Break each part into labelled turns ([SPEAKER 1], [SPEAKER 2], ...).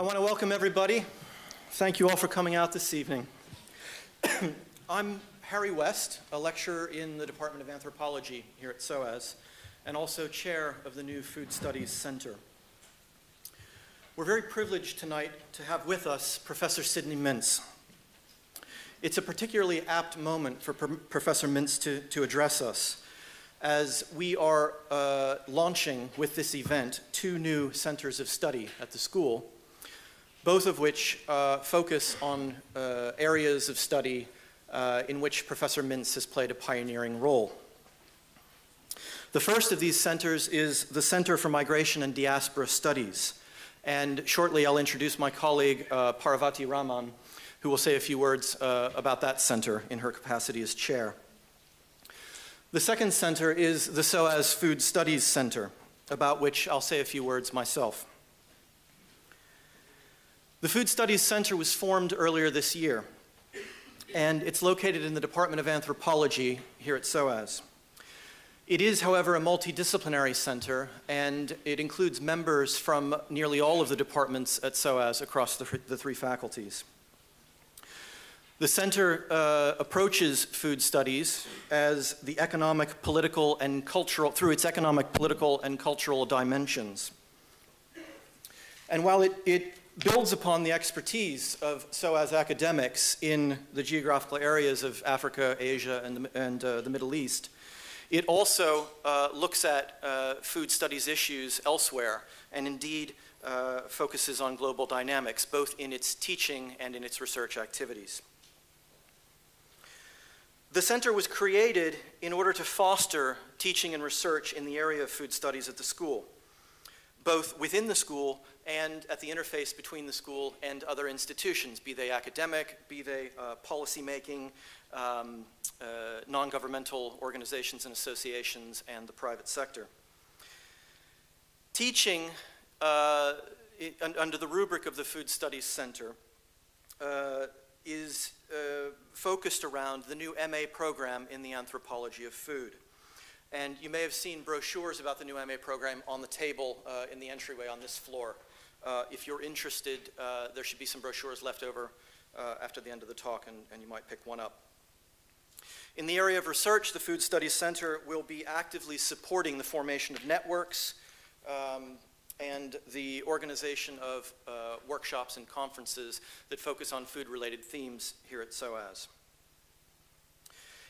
[SPEAKER 1] I want to welcome everybody. Thank you all for coming out this evening. I'm Harry West, a lecturer in the Department of Anthropology here at SOAS, and also chair of the new Food Studies Center. We're very privileged tonight to have with us Professor Sidney Mintz. It's a particularly apt moment for Professor Mintz to address us, as we are launching with this event 2 new centers of study at the school, both of which focus on areas of study in which Professor Mintz has played a pioneering role. The first of these centers is the Center for Migration and Diaspora Studies, and shortly I'll introduce my colleague Parvati Raman, who will say a few words about that center in her capacity as chair. The second center is the SOAS Food Studies Center, about which I'll say a few words myself. The Food Studies Center was formed earlier this year, and it's located in the Department of Anthropology here at SOAS. It is, however, a multidisciplinary center, and it includes members from nearly all of the departments at SOAS across the 3 faculties. The center approaches food studies as the economic, political, and cultural, through its economic, political, and cultural dimensions. And while it builds upon the expertise of SOAS academics in the geographical areas of Africa, Asia, and the Middle East, it also looks at food studies issues elsewhere, and indeed focuses on global dynamics, both in its teaching and in its research activities. The center was created in order to foster teaching and research in the area of food studies at the school, both within the school and at the interface between the school and other institutions, be they academic, be they policymaking, non-governmental organizations and associations, and the private sector. Teaching under the rubric of the Food Studies Center is focused around the new MA program in the anthropology of food. And you may have seen brochures about the new MA program on the table in the entryway on this floor. If you're interested, there should be some brochures left over after the end of the talk, and you might pick one up. In the area of research, the Food Studies Center will be actively supporting the formation of networks and the organization of workshops and conferences that focus on food-related themes here at SOAS.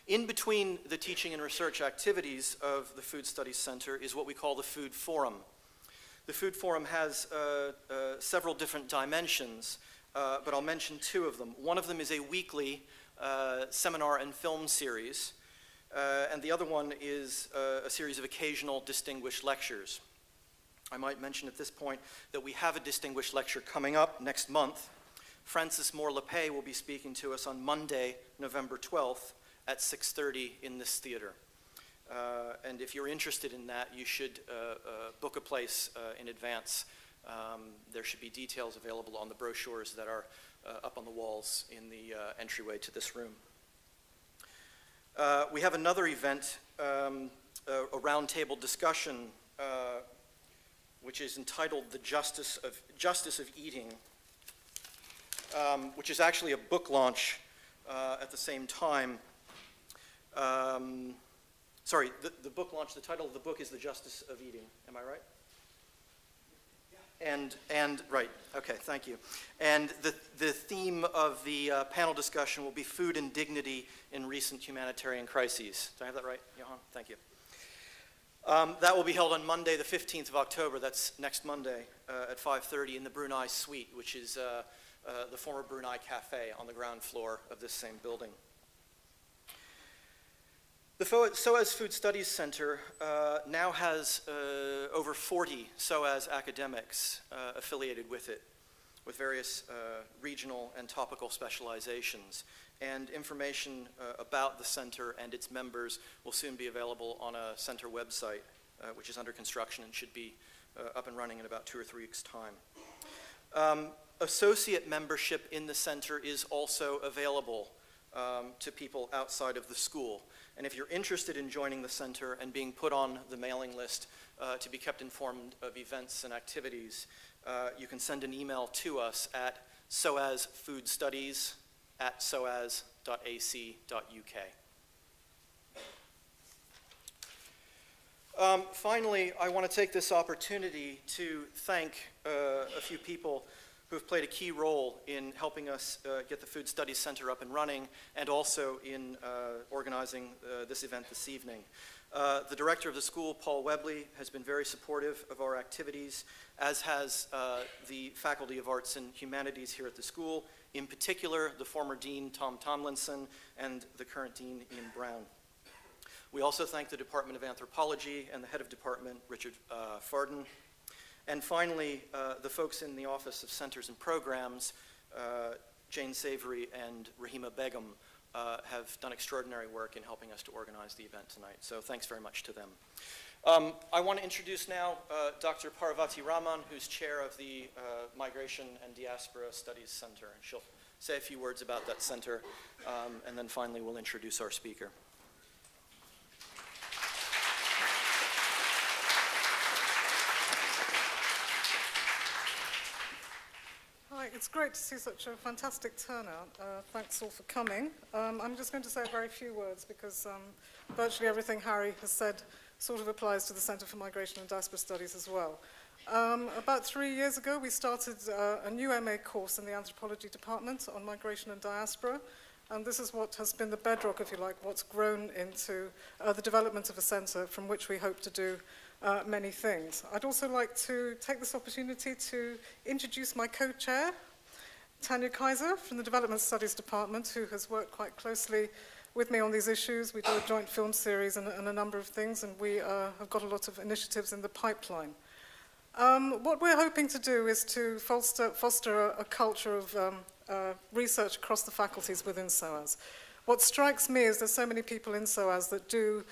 [SPEAKER 1] In between the teaching and research activities of the Food Studies Center is what we call the Food Forum. The Food Forum has several different dimensions, but I'll mention 2 of them. One of them is a weekly seminar and film series, and the other one is a series of occasional distinguished lectures. I might mention at this point that we have a distinguished lecture coming up next month. Francis Moore-Lepay will be speaking to us on Monday, November 12th at 6:30 in this theater. And if you're interested in that, you should book a place in advance. There should be details available on the brochures that are up on the walls in the entryway to this room. We have another event, a roundtable discussion, which is entitled The Justice of Eating, which is actually a book launch at the same time. Sorry, the book launch, the title of the book is The Justice of Eating. Am I right? Yeah. And right, okay, thank you. And the theme of the panel discussion will be Food and Dignity in Recent Humanitarian Crises. Did I have that right, Johan? Thank you. That will be held on Monday, the 15th of October. That's next Monday at 5:30 in the Brunei Suite, which is the former Brunei Cafe on the ground floor of this same building. The SOAS Food Studies Center now has over 40 SOAS academics affiliated with it, with various regional and topical specializations. And information about the center and its members will soon be available on a center website, which is under construction and should be up and running in about 2 or 3 weeks' time. Associate membership in the center is also available to people outside of the school. And if you're interested in joining the center and being put on the mailing list to be kept informed of events and activities, you can send an email to us at soasfoodstudies@soas.ac.uk. Finally, I want to take this opportunity to thank a few people who have played a key role in helping us get the Food Studies Center up and running, and also in organizing this event this evening. The director of the school, Paul Webley, has been very supportive of our activities, as has the Faculty of Arts and Humanities here at the school, in particular the former dean, Tom Tomlinson, and the current dean, Ian Brown. We also thank the Department of Anthropology and the head of department, Richard Farden. And finally, the folks in the Office of Centers and Programs, Jane Savory and Rahima Begum, have done extraordinary work in helping us to organize the event tonight. So thanks very much to them. I want to introduce now Dr. Parvati Raman, who's chair of the Migration and Diaspora Studies Center. And she'll say a few words about that center, and then finally we'll introduce our speaker.
[SPEAKER 2] Hi, it's great to see such a fantastic turnout. Thanks all for coming. I'm just going to say a very few words because virtually everything Harry has said sort of applies to the Center for Migration and Diaspora Studies as well. About 3 years ago, we started a new MA course in the Anthropology Department on migration and diaspora, and this is what has been the bedrock, if you like, what's grown into the development of a center from which we hope to do many things. I'd also like to take this opportunity to introduce my co-chair, Tanya Kaiser from the Development Studies Department, who has worked quite closely with me on these issues. We do a joint film series and a number of things, and we have got a lot of initiatives in the pipeline. What we're hoping to do is to foster a culture of research across the faculties within SOAS. What strikes me is there's so many people in SOAS that do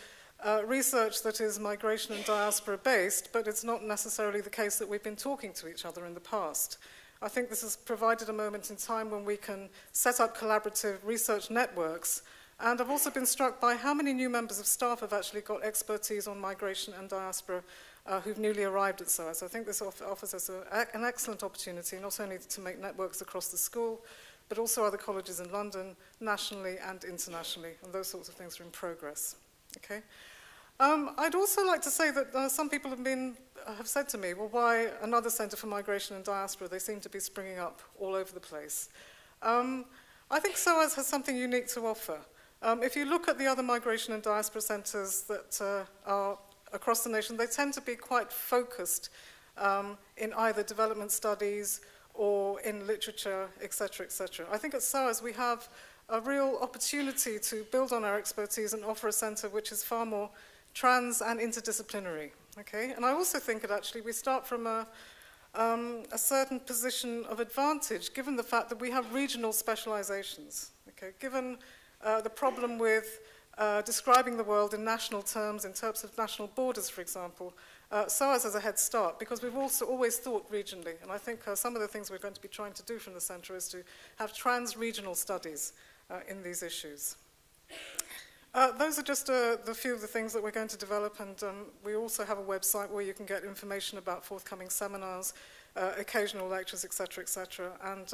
[SPEAKER 2] research that is migration and diaspora based, but it's not necessarily the case that we've been talking to each other in the past. I think this has provided a moment in time when we can set up collaborative research networks, and I've also been struck by how many new members of staff have actually got expertise on migration and diaspora who've newly arrived at SOAS. I think this offers us an excellent opportunity not only to make networks across the school, but also other colleges in London, nationally and internationally, and those sorts of things are in progress. Okay. I'd also like to say that some people have said to me, well, why another Centre for Migration and Diaspora? They seem to be springing up all over the place. I think SOAS has something unique to offer. If you look at the other migration and diaspora centres that are across the nation, they tend to be quite focused in either development studies or in literature, etc., etc. I think at SOAS we have a real opportunity to build on our expertise and offer a centre which is far more trans and interdisciplinary, okay? And I also think that actually we start from a certain position of advantage, given the fact that we have regional specializations, okay? Given the problem with describing the world in national terms, in terms of national borders, for example, SOAS has a head start, because we've also always thought regionally, and I think some of the things we're going to be trying to do from the centre is to have trans-regional studies in these issues. Those are just the few of the things that we're going to develop, and we also have a website where you can get information about forthcoming seminars, occasional lectures, etc., etc., and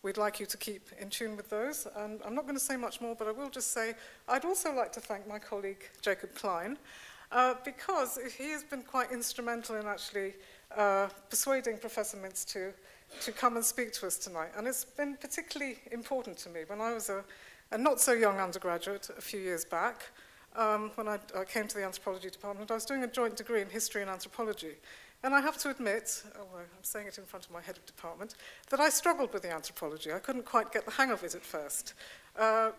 [SPEAKER 2] we'd like you to keep in tune with those. And I'm not going to say much more, but I will just say I'd also like to thank my colleague Jacob Klein, because he has been quite instrumental in actually persuading Professor Mintz to come and speak to us tonight, and it's been particularly important to me. When I was a not so young undergraduate a few years back, when I came to the anthropology department, I was doing a joint degree in history and anthropology. And I have to admit, I'm saying it in front of my head of department, that I struggled with the anthropology. I couldn't quite get the hang of it at first.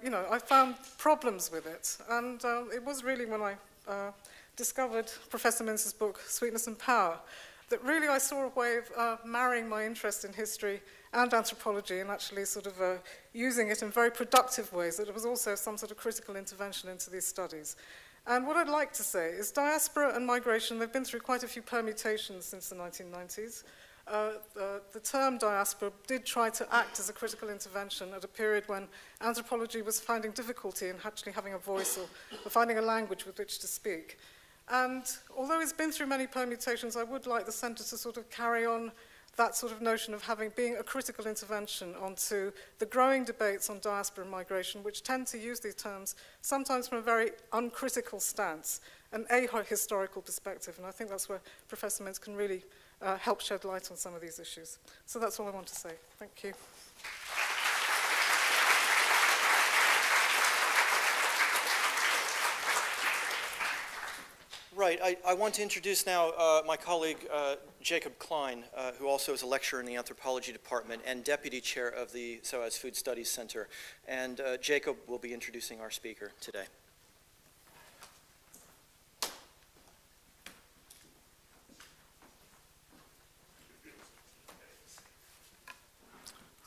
[SPEAKER 2] You know, I found problems with it. And it was really when I discovered Professor Mintz's book, Sweetness and Power, that really I saw a way of marrying my interest in history and anthropology and actually sort of using it in very productive ways, that it was also some sort of critical intervention into these studies. And what I'd like to say is diaspora and migration, they've been through quite a few permutations since the 1990s. The term diaspora did try to act as a critical intervention at a period when anthropology was finding difficulty in actually having a voice or finding a language with which to speak. And although it's been through many permutations, I would like the centre to sort of carry on that sort of notion of being a critical intervention onto the growing debates on diaspora and migration, which tend to use these terms sometimes from a very uncritical stance, an ahistorical perspective. And I think that's where Professor Mintz can really help shed light on some of these issues. So that's all I want to say. Thank you.
[SPEAKER 1] Right, I want to introduce now my colleague Jacob Klein, who also is a lecturer in the anthropology department and deputy chair of the SOAS Food Studies Center. And Jacob will be introducing our speaker today.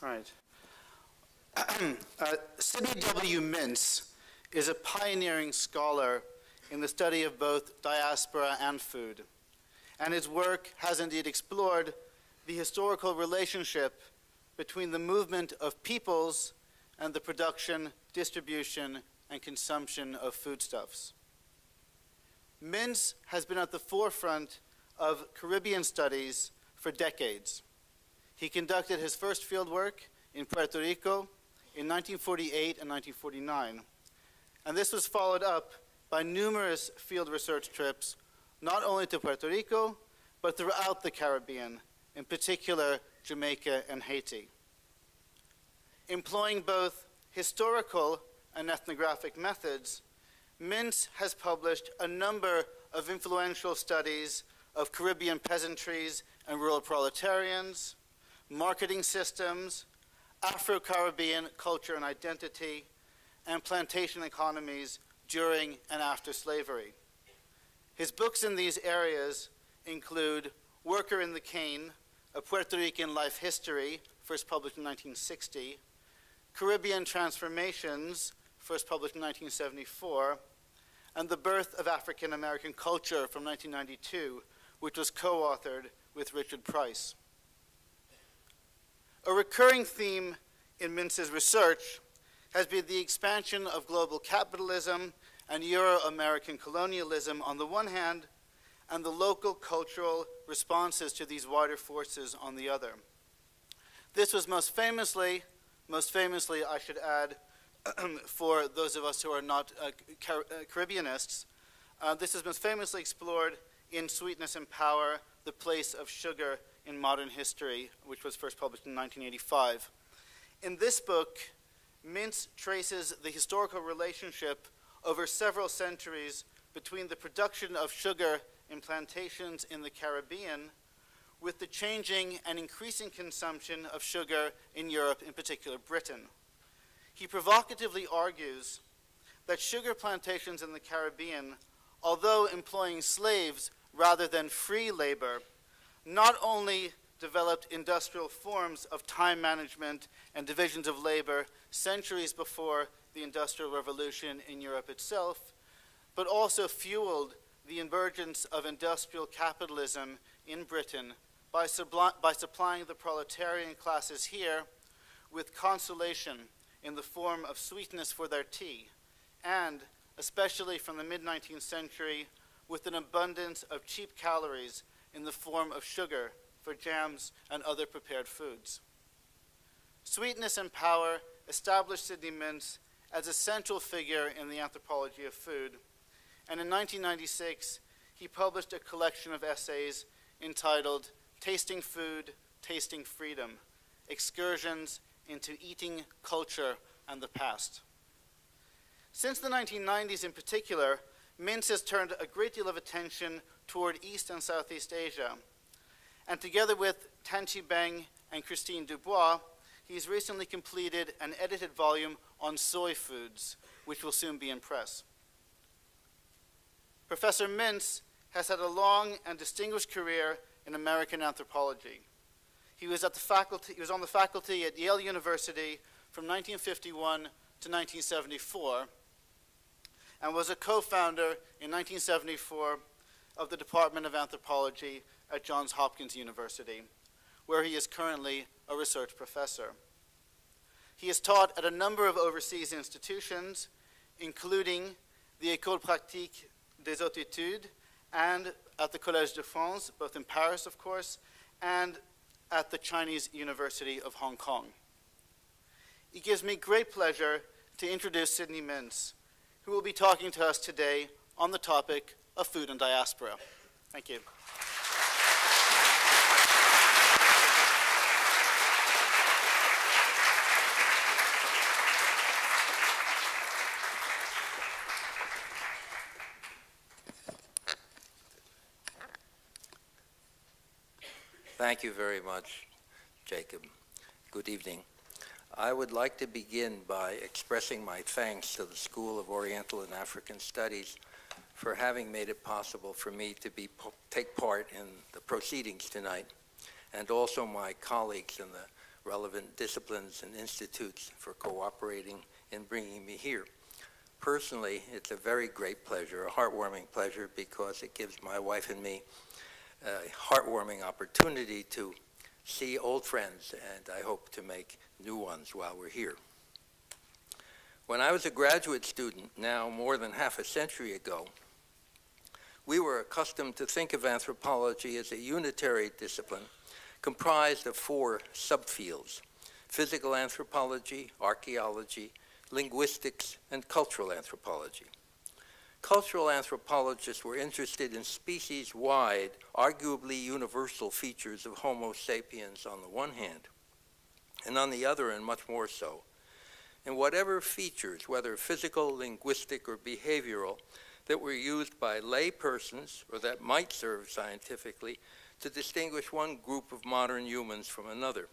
[SPEAKER 3] All right. Sidney W. Mintz is a pioneering scholar in the study of both diaspora and food. And his work has indeed explored the historical relationship between the movement of peoples and the production, distribution, and consumption of foodstuffs. Mintz has been at the forefront of Caribbean studies for decades. He conducted his first field work in Puerto Rico in 1948 and 1949. And this was followed up by numerous field research trips, not only to Puerto Rico, but throughout the Caribbean, in particular Jamaica and Haiti. Employing both historical and ethnographic methods, Mintz has published a number of influential studies of Caribbean peasantries and rural proletarians, marketing systems, Afro-Caribbean culture and identity, and plantation economies during and after slavery. His books in these areas include Worker in the Cane, A Puerto Rican Life History, first published in 1960, Caribbean Transformations, first published in 1974, and The Birth of African American Culture from 1992, which was co-authored with Richard Price. A recurring theme in Mintz's research has been the expansion of global capitalism and Euro-American colonialism on the one hand, and the local cultural responses to these wider forces on the other. This was most famously, I should add, for those of us who are not Caribbeanists, this is most famously explored in Sweetness and Power, The Place of Sugar in Modern History, which was first published in 1985. In this book, Mintz traces the historical relationship over several centuries between the production of sugar in plantations in the Caribbean with the changing and increasing consumption of sugar in Europe, in particular Britain. He provocatively argues that sugar plantations in the Caribbean, although employing slaves rather than free labor, not only developed industrial forms of time management and divisions of labor centuries before the Industrial Revolution in Europe itself, but also fueled the emergence of industrial capitalism in Britain by supplying the proletarian classes here with consolation in the form of sweetness for their tea, and, especially from the mid-19th century, with an abundance of cheap calories in the form of sugar for jams and other prepared foods. Sweetness and Power established Sidney Mintz as a central figure in the anthropology of food, and in 1996 he published a collection of essays entitled Tasting Food, Tasting Freedom, Excursions into Eating, Culture, and the Past. Since the 1990s in particular, Mintz has turned a great deal of attention toward East and Southeast Asia, and together with Tanchi Beng and Christine Dubois, he's recently completed an edited volume on soy foods, which will soon be in press. Professor Mintz has had a long and distinguished career in American anthropology. He was on the faculty at Yale University from 1951 to 1974, and was a co-founder in 1974 of the Department of Anthropology at Johns Hopkins University, where he is currently a research professor. He has taught at a number of overseas institutions, including the École Pratique des Hautes Études and at the Collège de France, both in Paris, of course, and at the Chinese University of Hong Kong. It gives me great pleasure to introduce Sydney Mintz, who will be talking to us today on the topic of food and diaspora. Thank you.
[SPEAKER 4] Thank you very much, Jacob. Good evening. I would like to begin by expressing my thanks to the School of Oriental and African Studies for having made it possible for me to take part in the proceedings tonight, and also my colleagues in the relevant disciplines and institutes for cooperating in bringing me here. Personally, it's a very great pleasure, a heartwarming pleasure, because it gives my wife and me a heartwarming opportunity to see old friends, and I hope to make new ones while we're here. When I was a graduate student, now more than half a century ago, we were accustomed to think of anthropology as a unitary discipline comprised of 4 subfields: physical anthropology, archaeology, linguistics, and cultural anthropology. Cultural anthropologists were interested in species-wide, arguably universal features of Homo sapiens on the one hand, and on the other, and much more so, in whatever features, whether physical, linguistic, or behavioral, that were used by lay persons, or that might serve scientifically, to distinguish one group of modern humans from another.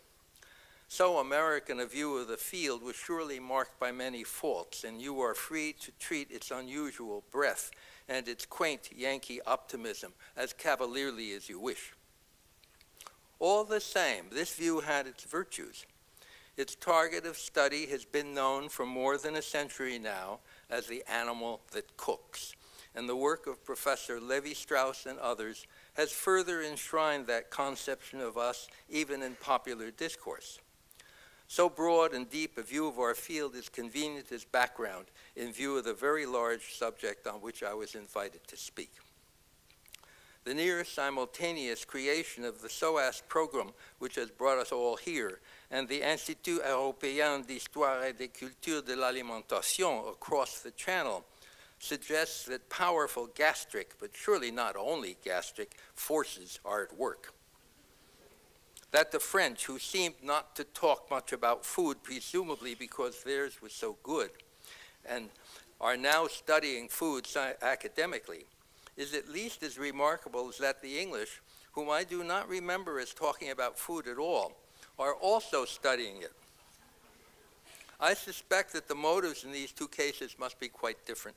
[SPEAKER 4] So American a view of the field was surely marked by many faults, and you are free to treat its unusual breadth and its quaint Yankee optimism as cavalierly as you wish. All the same, this view had its virtues. Its target of study has been known for more than a century now as the animal that cooks, and the work of Professor Levi-Strauss and others has further enshrined that conception of us even in popular discourse. So broad and deep a view of our field is convenient as background in view of the very large subject on which I was invited to speak. The near simultaneous creation of the SOAS program, which has brought us all here, and the Institut Européen d'Histoire et de Culture de l'Alimentation across the channel, suggests that powerful gastric, but surely not only gastric, forces are at work. That the French, who seemed not to talk much about food, presumably because theirs was so good, and are now studying food academically, is at least as remarkable as that the English, whom I do not remember as talking about food at all, are also studying it. I suspect that the motives in these 2 cases must be quite different.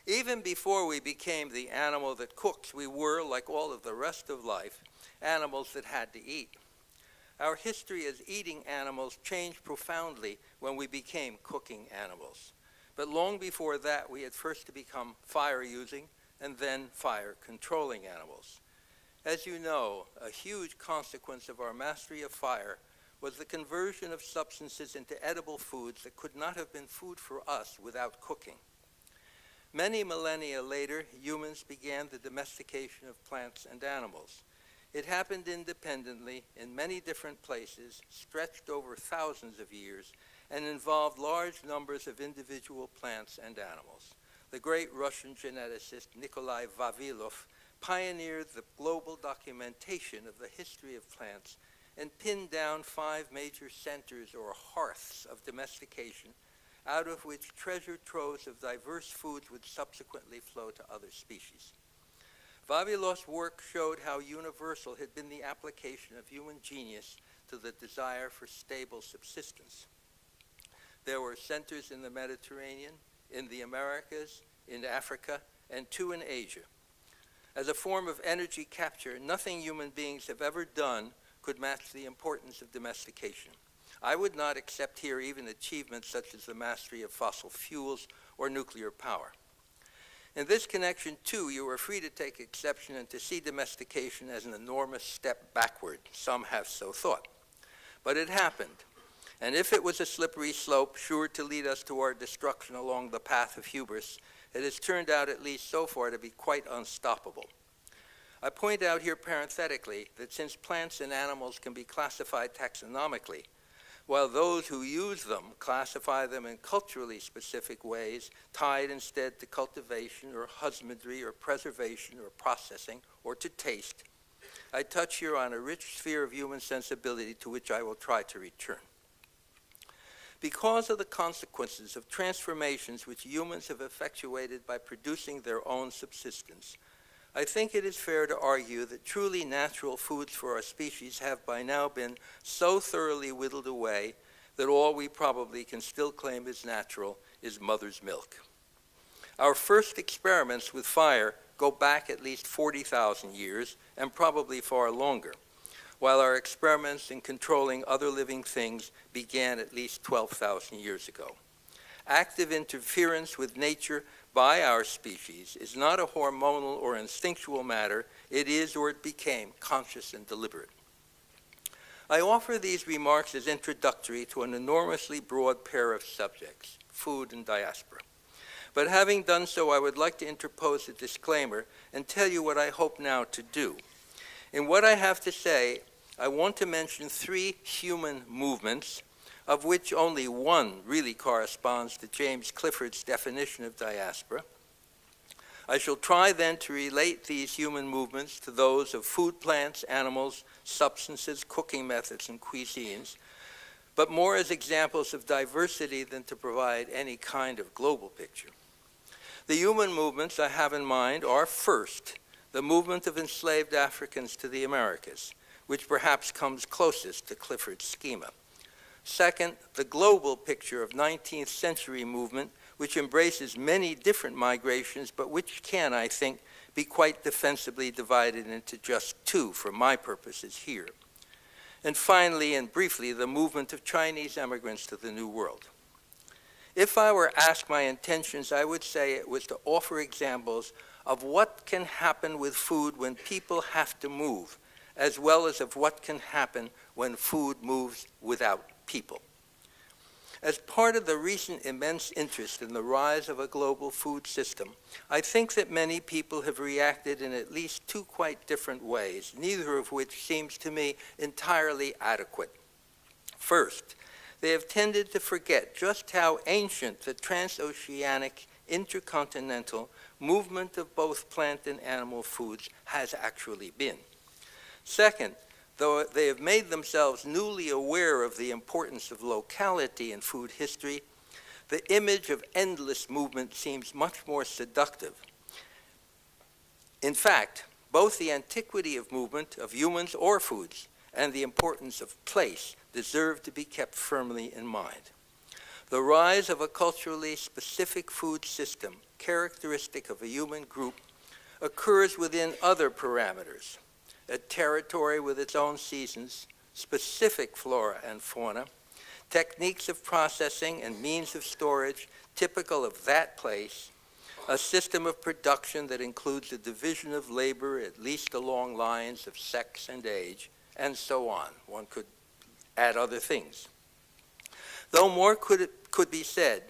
[SPEAKER 4] Even before we became the animal that cooks, we were, like all of the rest of life, animals that had to eat. Our history as eating animals changed profoundly when we became cooking animals. But long before that, we had first to become fire-using and then fire-controlling animals. As you know, a huge consequence of our mastery of fire was the conversion of substances into edible foods that could not have been food for us without cooking. Many millennia later, humans began the domestication of plants and animals. It happened independently in many different places, stretched over thousands of years, and involved large numbers of individual plants and animals. The great Russian geneticist Nikolai Vavilov pioneered the global documentation of the history of plants and pinned down 5 major centers or hearths of domestication, out of which treasure troves of diverse foods would subsequently flow to other species. Vavilov's work showed how universal had been the application of human genius to the desire for stable subsistence. There were centers in the Mediterranean, in the Americas, in Africa, and 2 in Asia. As a form of energy capture, nothing human beings have ever done could match the importance of domestication. I would not accept here even achievements such as the mastery of fossil fuels or nuclear power. In this connection, too, you are free to take exception and to see domestication as an enormous step backward. Some have so thought. But it happened. And if it was a slippery slope sure to lead us to our destruction along the path of hubris, it has turned out, at least so far, to be quite unstoppable. I point out here parenthetically that since plants and animals can be classified taxonomically, while those who use them classify them in culturally specific ways, tied instead to cultivation or husbandry or preservation or processing or to taste, I touch here on a rich sphere of human sensibility to which I will try to return. Because of the consequences of transformations which humans have effectuated by producing their own subsistence, I think it is fair to argue that truly natural foods for our species have by now been so thoroughly whittled away that all we probably can still claim as natural is mother's milk. Our first experiments with fire go back at least 40,000 years and probably far longer, while our experiments in controlling other living things began at least 12,000 years ago. Active interference with nature by our species is not a hormonal or instinctual matter. It is, or it became, conscious and deliberate. I offer these remarks as introductory to an enormously broad pair of subjects, food and diaspora. But having done so, I would like to interpose a disclaimer and tell you what I hope now to do. In what I have to say, I want to mention three human movements, of which only one really corresponds to James Clifford's definition of diaspora. I shall try then to relate these human movements to those of food plants, animals, substances, cooking methods, and cuisines, but more as examples of diversity than to provide any kind of global picture. The human movements I have in mind are, first, the movement of enslaved Africans to the Americas, which perhaps comes closest to Clifford's schema. Second, the global picture of 19th century movement, which embraces many different migrations, but which can, I think, be quite defensibly divided into just two for my purposes here. And finally, and briefly, the movement of Chinese immigrants to the New World. If I were asked my intentions, I would say it was to offer examples of what can happen with food when people have to move, as well as of what can happen when food moves without people. As part of the recent immense interest in the rise of a global food system, I think that many people have reacted in at least two quite different ways, neither of which seems to me entirely adequate. First, they have tended to forget just how ancient the transoceanic, intercontinental movement of both plant and animal foods has actually been. Second, though they have made themselves newly aware of the importance of locality in food history, the image of endless movement seems much more seductive. In fact, both the antiquity of movement of humans or foods and the importance of place deserve to be kept firmly in mind. The rise of a culturally specific food system, characteristic of a human group, occurs within other parameters: a territory with its own seasons, specific flora and fauna, techniques of processing and means of storage typical of that place, a system of production that includes a division of labor at least along lines of sex and age, and so on. One could add other things. Though more could be said,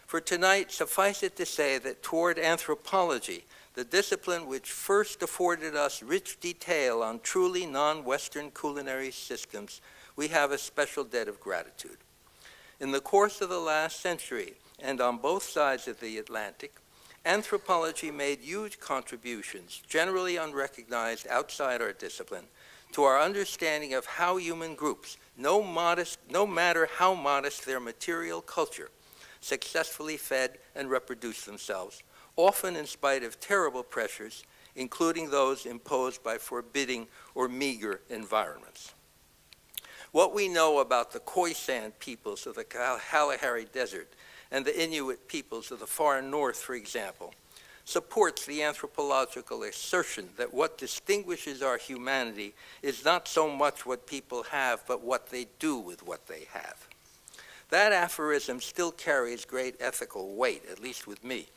[SPEAKER 4] for tonight suffice it to say that toward anthropology, the discipline which first afforded us rich detail on truly non-Western culinary systems, we have a special debt of gratitude. In the course of the last century, and on both sides of the Atlantic, anthropology made huge contributions, generally unrecognized outside our discipline, to our understanding of how human groups, no matter how modest their material culture, successfully fed and reproduced themselves, often in spite of terrible pressures, including those imposed by forbidding or meager environments. What we know about the Khoisan peoples of the Kalahari Desert and the Inuit peoples of the far north, for example, supports the anthropological assertion that what distinguishes our humanity is not so much what people have, but what they do with what they have. That aphorism still carries great ethical weight, at least with me.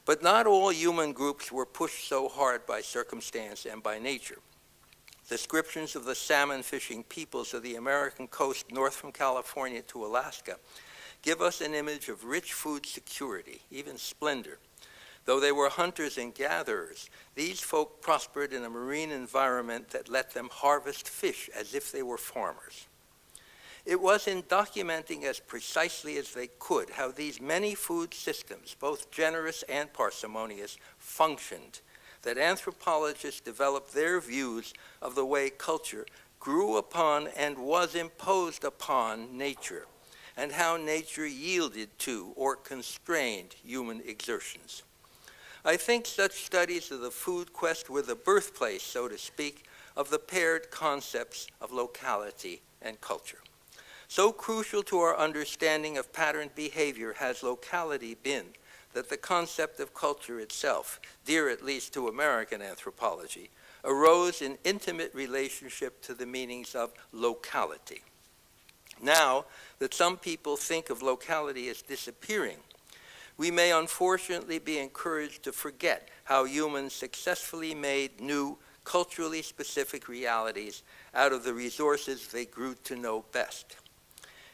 [SPEAKER 4] But not all human groups were pushed so hard by circumstance and by nature. Descriptions of the salmon fishing peoples of the American coast north from California to Alaska give us an image of rich food security, even splendor. Though they were hunters and gatherers, these folk prospered in a marine environment that let them harvest fish as if they were farmers. It was in documenting as precisely as they could how these many food systems, both generous and parsimonious, functioned, that anthropologists developed their views of the way culture grew upon and was imposed upon nature, and how nature yielded to or constrained human exertions. I think such studies of the food quest were the birthplace, so to speak, of the paired concepts of locality and culture. So crucial to our understanding of patterned behavior has locality been that the concept of culture itself, dear at least to American anthropology, arose in intimate relationship to the meanings of locality. Now that some people think of locality as disappearing, we may unfortunately be encouraged to forget how humans successfully made new, culturally specific realities out of the resources they grew to know best.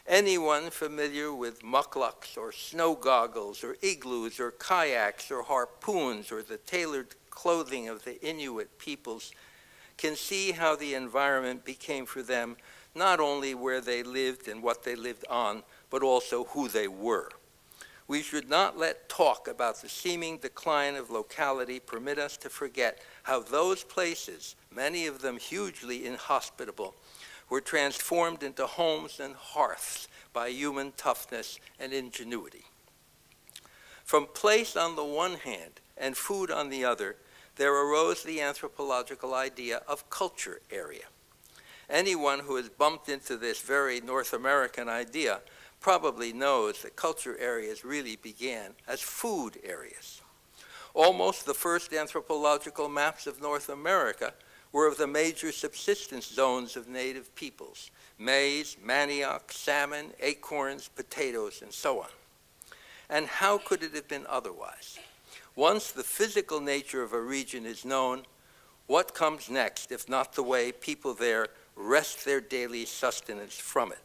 [SPEAKER 4] Anyone familiar with mukluks or snow goggles or igloos or kayaks or harpoons or the tailored clothing of the Inuit peoples can see how the environment became for them not only where they lived and what they lived on, but also who they were. We should not let talk about the seeming decline of locality permit us to forget how those places, many of them hugely inhospitable, were transformed into homes and hearths by human toughness and ingenuity. From place on the one hand and food on the other, there arose the anthropological idea of culture area. Anyone who has bumped into this very North American idea probably knows that culture areas really began as food areas. Almost the first anthropological maps of North America were of the major subsistence zones of native peoples: maize, manioc, salmon, acorns, potatoes, and so on. And how could it have been otherwise? Once the physical nature of a region is known, what comes next if not the way people there wrest their daily sustenance from it?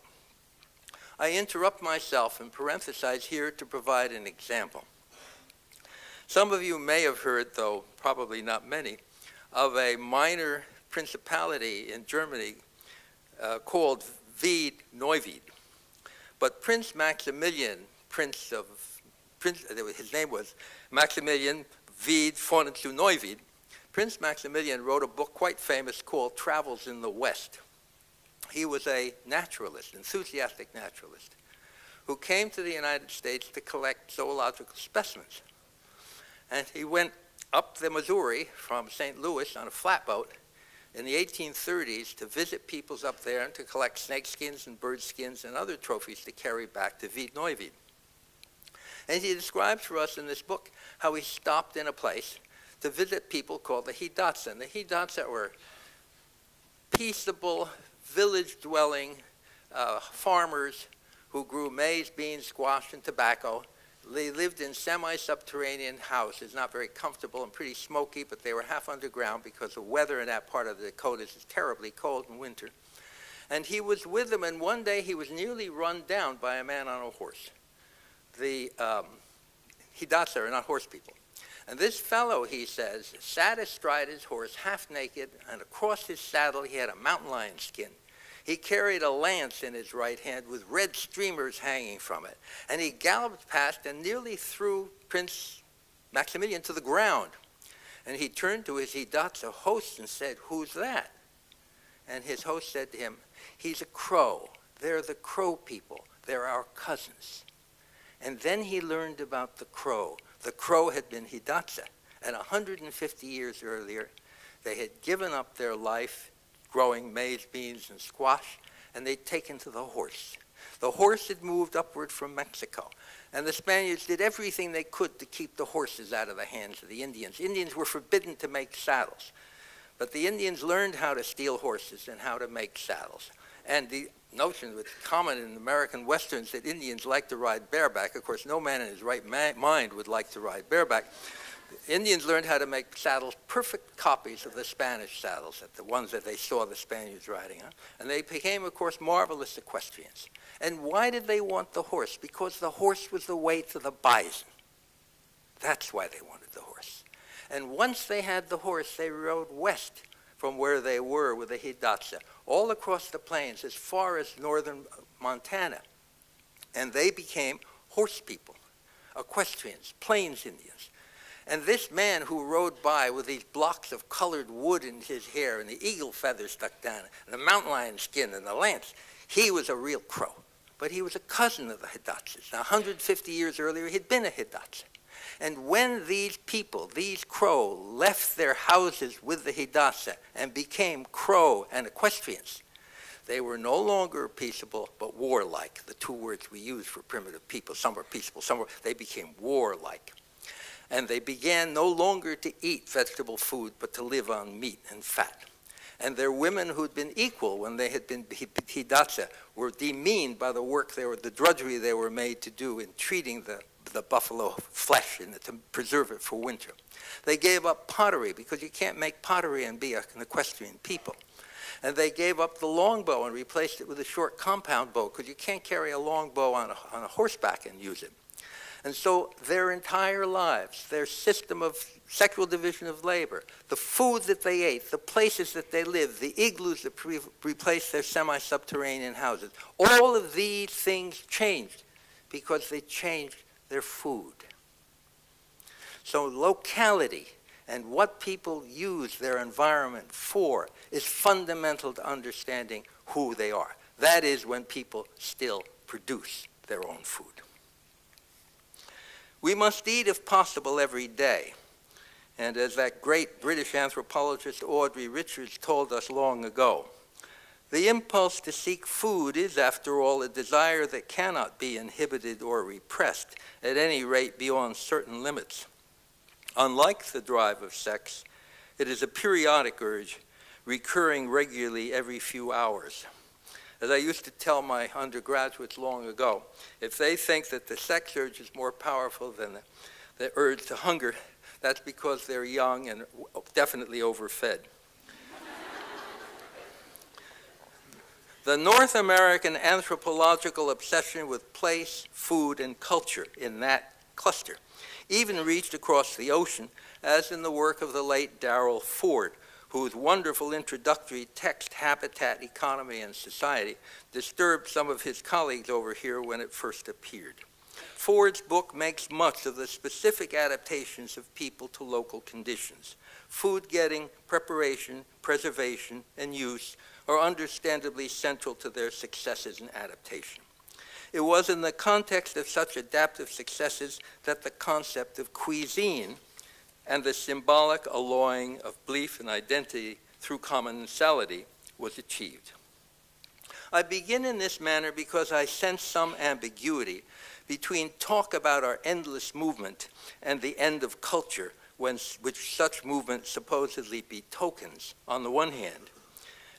[SPEAKER 4] I interrupt myself and parenthesize here to provide an example. Some of you may have heard, though probably not many, of a minor principality in Germany called Wied-Neuwied. But Prince Maximilian, his name was Maximilian Wied von zu Neuwied. Prince Maximilian wrote a book quite famous called Travels in the West. He was a naturalist, enthusiastic naturalist, who came to the United States to collect zoological specimens. And he went up the Missouri from St. Louis on a flatboat in the 1830s to visit peoples up there and to collect snake skins and bird skins and other trophies to carry back to Wied-Neuwied. And he describes for us in this book how he stopped in a place to visit people called the Hidatsa. And the Hidatsa were peaceable, village-dwelling farmers who grew maize, beans, squash, and tobacco. They lived in semi-subterranean houses, not very comfortable and pretty smoky, but they were half underground because the weather in that part of the Dakotas is terribly cold in winter. And he was with them, and one day he was nearly run down by a man on a horse. The Hidatsa are not horse people. And this fellow, he says, sat astride his horse, half naked, and across his saddle he had a mountain lion skin. He carried a lance in his right hand with red streamers hanging from it. And he galloped past and nearly threw Prince Maximilian to the ground. And he turned to his Hidatsa host and said, "Who's that?" And his host said to him, "He's a crow. They're the crow people. They're our cousins." And then he learned about the crow. The crow had been Hidatsa. And 150 years earlier, they had given up their life growing maize, beans, and squash, and they'd taken to the horse. The horse had moved upward from Mexico, and the Spaniards did everything they could to keep the horses out of the hands of the Indians. Indians were forbidden to make saddles, but the Indians learned how to steal horses and how to make saddles. And the notion that's common in American Westerns that Indians like to ride bareback, of course, no man in his right mind would like to ride bareback. Indians learned how to make saddles, perfect copies of the Spanish saddles, the ones that they saw the Spaniards riding on. And they became, of course, marvelous equestrians. And why did they want the horse? Because the horse was the way to the bison. That's why they wanted the horse. And once they had the horse, they rode west from where they were with the Hidatsa, all across the plains as far as northern Montana. And they became horse people, equestrians, plains Indians. And this man who rode by with these blocks of colored wood in his hair and the eagle feathers stuck down and the mountain lion skin and the lance, he was a real crow. But he was a cousin of the Hidatsas. Now, 150 years earlier, he'd been a Hidatsa. And when these people, these Crow, left their houses with the Hidatsa and became Crow and equestrians, they were no longer peaceable but warlike, the two words we use for primitive people. Some were peaceable, they became warlike. And they began no longer to eat vegetable food but to live on meat and fat. And their women who'd been equal when they had been Hidatsa were demeaned by the work the drudgery they were made to do in treating the buffalo flesh and to preserve it for winter. They gave up pottery because you can't make pottery and be an equestrian people. And they gave up the longbow and replaced it with a short compound bow because you can't carry a longbow on a horseback and use it. And so their entire lives, their system of sexual division of labor, the food that they ate, the places that they lived, the igloos that replaced their semi-subterranean houses, all of these things changed because they changed their food. So locality and what people use their environment for is fundamental to understanding who they are. That is when people still produce their own food. We must eat, if possible, every day. And as that great British anthropologist Audrey Richards told us long ago, the impulse to seek food is, after all, a desire that cannot be inhibited or repressed, at any rate beyond certain limits. Unlike the drive of sex, it is a periodic urge, recurring regularly every few hours. As I used to tell my undergraduates long ago, if they think that the sex urge is more powerful than the urge to hunger, that's because they're young and definitely overfed. The North American anthropological obsession with place, food, and culture in that cluster even reached across the ocean, as in the work of the late Darrell Ford, whose wonderful introductory text, Habitat, Economy, and Society, disturbed some of his colleagues over here when it first appeared. Ford's book makes much of the specific adaptations of people to local conditions. Food getting, preparation, preservation, and use are understandably central to their successes in adaptation. It was in the context of such adaptive successes that the concept of cuisine and the symbolic alloying of belief and identity through commensality was achieved. I begin in this manner because I sense some ambiguity between talk about our endless movement and the end of culture, which such movements supposedly betokens, on the one hand,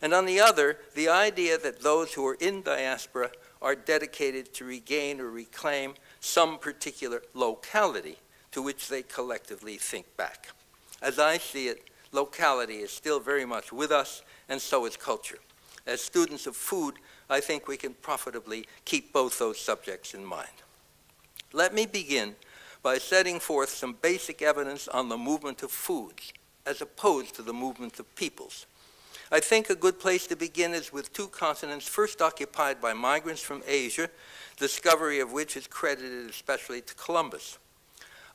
[SPEAKER 4] and on the other, the idea that those who are in diaspora are dedicated to regain or reclaim some particular locality to which they collectively think back. As I see it, locality is still very much with us, and so is culture. As students of food, I think we can profitably keep both those subjects in mind. Let me begin by setting forth some basic evidence on the movement of foods, as opposed to the movement of peoples. I think a good place to begin is with two continents first occupied by migrants from Asia, discovery of which is credited especially to Columbus.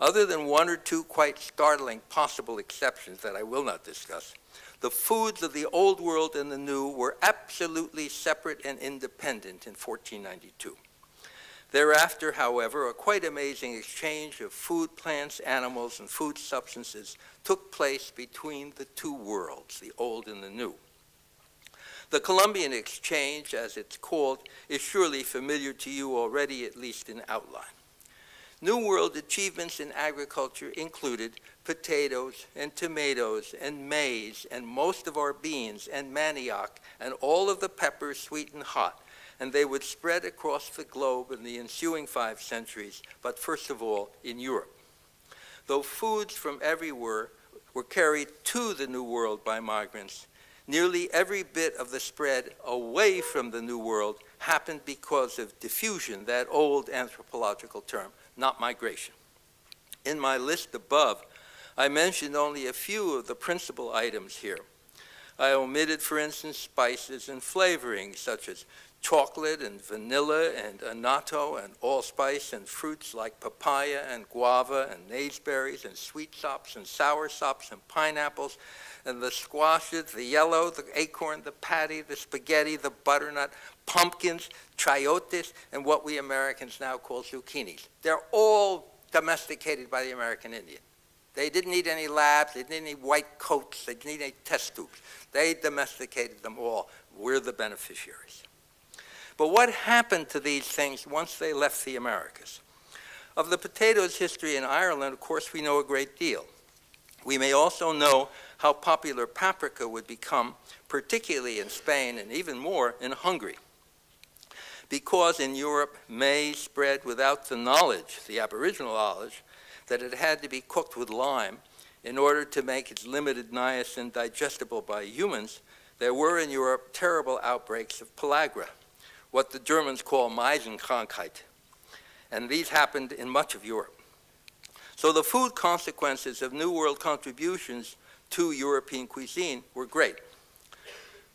[SPEAKER 4] Other than one or two quite startling possible exceptions that I will not discuss, the foods of the Old World and the New were absolutely separate and independent in 1492. Thereafter, however, a quite amazing exchange of food, plants, animals, and food substances took place between the two worlds, the Old and the New. The Columbian Exchange, as it's called, is surely familiar to you already, at least in outline. New World achievements in agriculture included potatoes and tomatoes and maize and most of our beans and manioc and all of the peppers sweet and hot, and they would spread across the globe in the ensuing 5 centuries, but first of all in Europe. Though foods from everywhere were carried to the New World by migrants, nearly every bit of the spread away from the New World happened because of diffusion, that old anthropological term, not migration. In my list above, I mentioned only a few of the principal items here. I omitted, for instance, spices and flavorings such as chocolate and vanilla and annatto and allspice and fruits like papaya and guava and naseberries and sweet sops and sour sops and pineapples and the squashes, the yellow, the acorn, the patty, the spaghetti, the butternut, pumpkins, chayotes, and what we Americans now call zucchinis. They're all domesticated by the American Indian. They didn't need any labs, they didn't need white coats, they didn't need any test tubes. They domesticated them all. We're the beneficiaries. But what happened to these things once they left the Americas? Of the potato's history in Ireland, of course, we know a great deal. We may also know how popular paprika would become, particularly in Spain and even more in Hungary. Because in Europe, maize spread without the knowledge, the Aboriginal knowledge, that it had to be cooked with lime in order to make its limited niacin digestible by humans, there were in Europe terrible outbreaks of pellagra, what the Germans call Meisenkrankheit, and these happened in much of Europe. So the food consequences of New World contributions to European cuisine were great.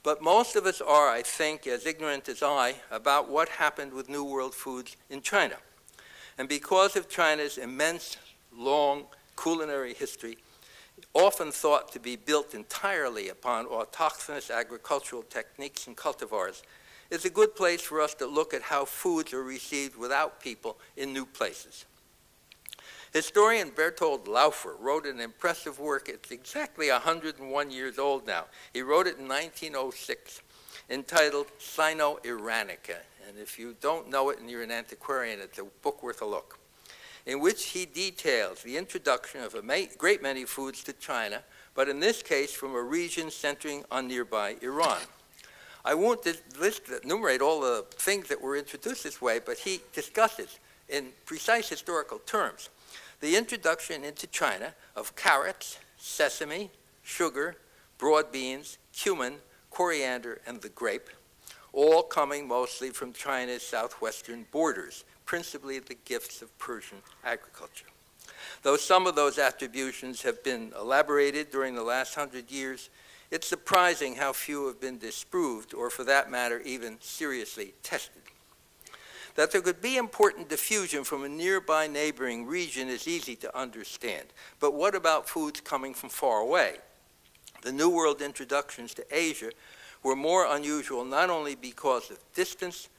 [SPEAKER 4] But most of us are, I think, as ignorant as I about what happened with New World foods in China. And because of China's immense, long culinary history, often thought to be built entirely upon autochthonous agricultural techniques and cultivars, is a good place for us to look at how foods are received without people in new places. Historian Bertold Laufer wrote an impressive work. It's exactly 101 years old now. He wrote it in 1906, entitled Sino-Iranica. And if you don't know it and you're an antiquarian, it's a book worth a look, in which he details the introduction of a great many foods to China, but in this case from a region centering on nearby Iran. I won't enumerate all the things that were introduced this way, but he discusses in precise historical terms the introduction into China of carrots, sesame, sugar, broad beans, cumin, coriander, and the grape, all coming mostly from China's southwestern borders, principally the gifts of Persian agriculture. Though some of those attributions have been elaborated during the last 100 years, it's surprising how few have been disproved, or for that matter, even seriously tested. That there could be important diffusion from a nearby neighboring region is easy to understand. But what about foods coming from far away? The New World introductions to Asia were more unusual not only because of distance,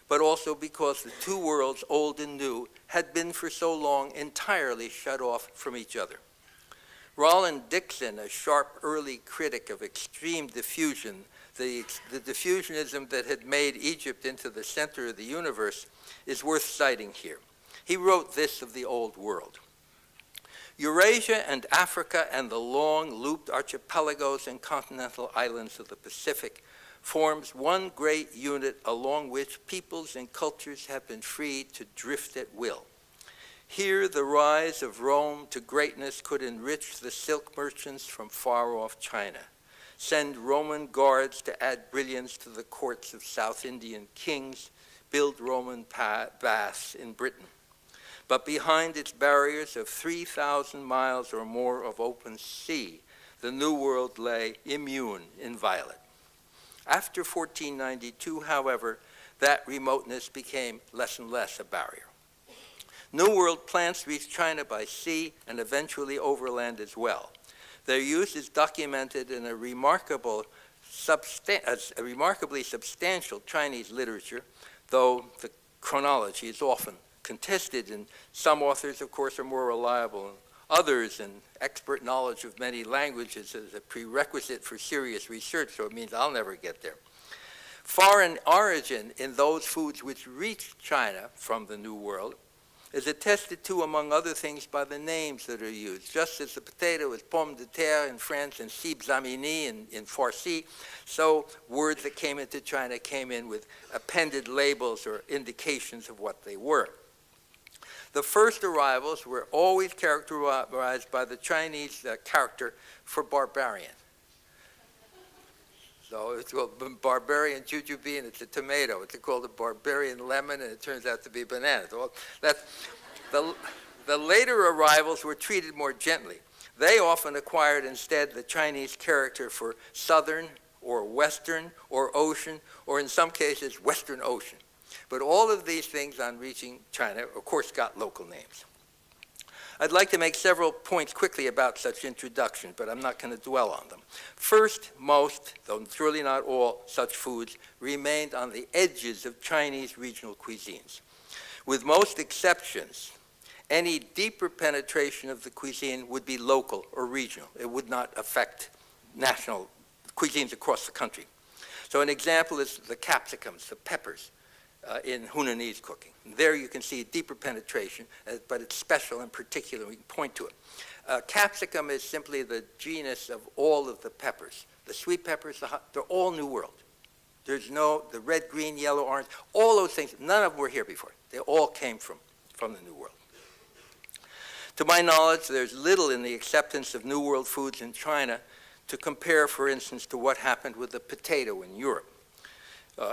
[SPEAKER 4] but also because the two worlds, old and new, had been for so long entirely shut off from each other. Roland Dixon, a sharp early critic of extreme diffusion, the diffusionism that had made Egypt into the center of the universe, is worth citing here. He wrote this of the old world. Eurasia and Africa and the long looped archipelagos and continental islands of the Pacific forms one great unit along which peoples and cultures have been free to drift at will. Here, the rise of Rome to greatness could enrich the silk merchants from far-off China, send Roman guards to add brilliance to the courts of South Indian kings, build Roman baths in Britain. But behind its barriers of 3,000 miles or more of open sea, the New World lay immune, inviolate. After 1492, however, that remoteness became less and less a barrier. New World plants reached China by sea and eventually overland as well. Their use is documented in a remarkably substantial Chinese literature, though the chronology is often contested, and some authors, of course, are more reliable than others, and expert knowledge of many languages is a prerequisite for serious research, so it means I'll never get there. Foreign origin in those foods which reached China from the New World is attested to, among other things, by the names that are used. Just as the potato is pomme de terre in French and cibzamini in Farsi, so words that came into China came in with appended labels or indications of what they were. The first arrivals were always characterized by the Chinese character for barbarian. So it's called barbarian jujube, and it's a tomato. It's called a barbarian lemon, and it turns out to be banana. So the The later arrivals were treated more gently. They often acquired instead the Chinese character for southern or western or ocean, or in some cases, Western Ocean. But all of these things on reaching China, of course, got local names. I'd like to make several points quickly about such introduction, but I'm not going to dwell on them. First, most, though surely not all, such foods remained on the edges of Chinese regional cuisines. With most exceptions, any deeper penetration of the cuisine would be local or regional. It would not affect national cuisines across the country. So an example is the capsicums, the peppers, in Hunanese cooking. There you can see a deeper penetration, but it's special and particular. We can point to it. Capsicum is simply the genus of all of the peppers. The sweet peppers, they're all New World. There's no, the red, green, yellow, orange, all those things, none of them were here before. They all came from the New World. To my knowledge, there's little in the acceptance of New World foods in China to compare, for instance, to what happened with the potato in Europe.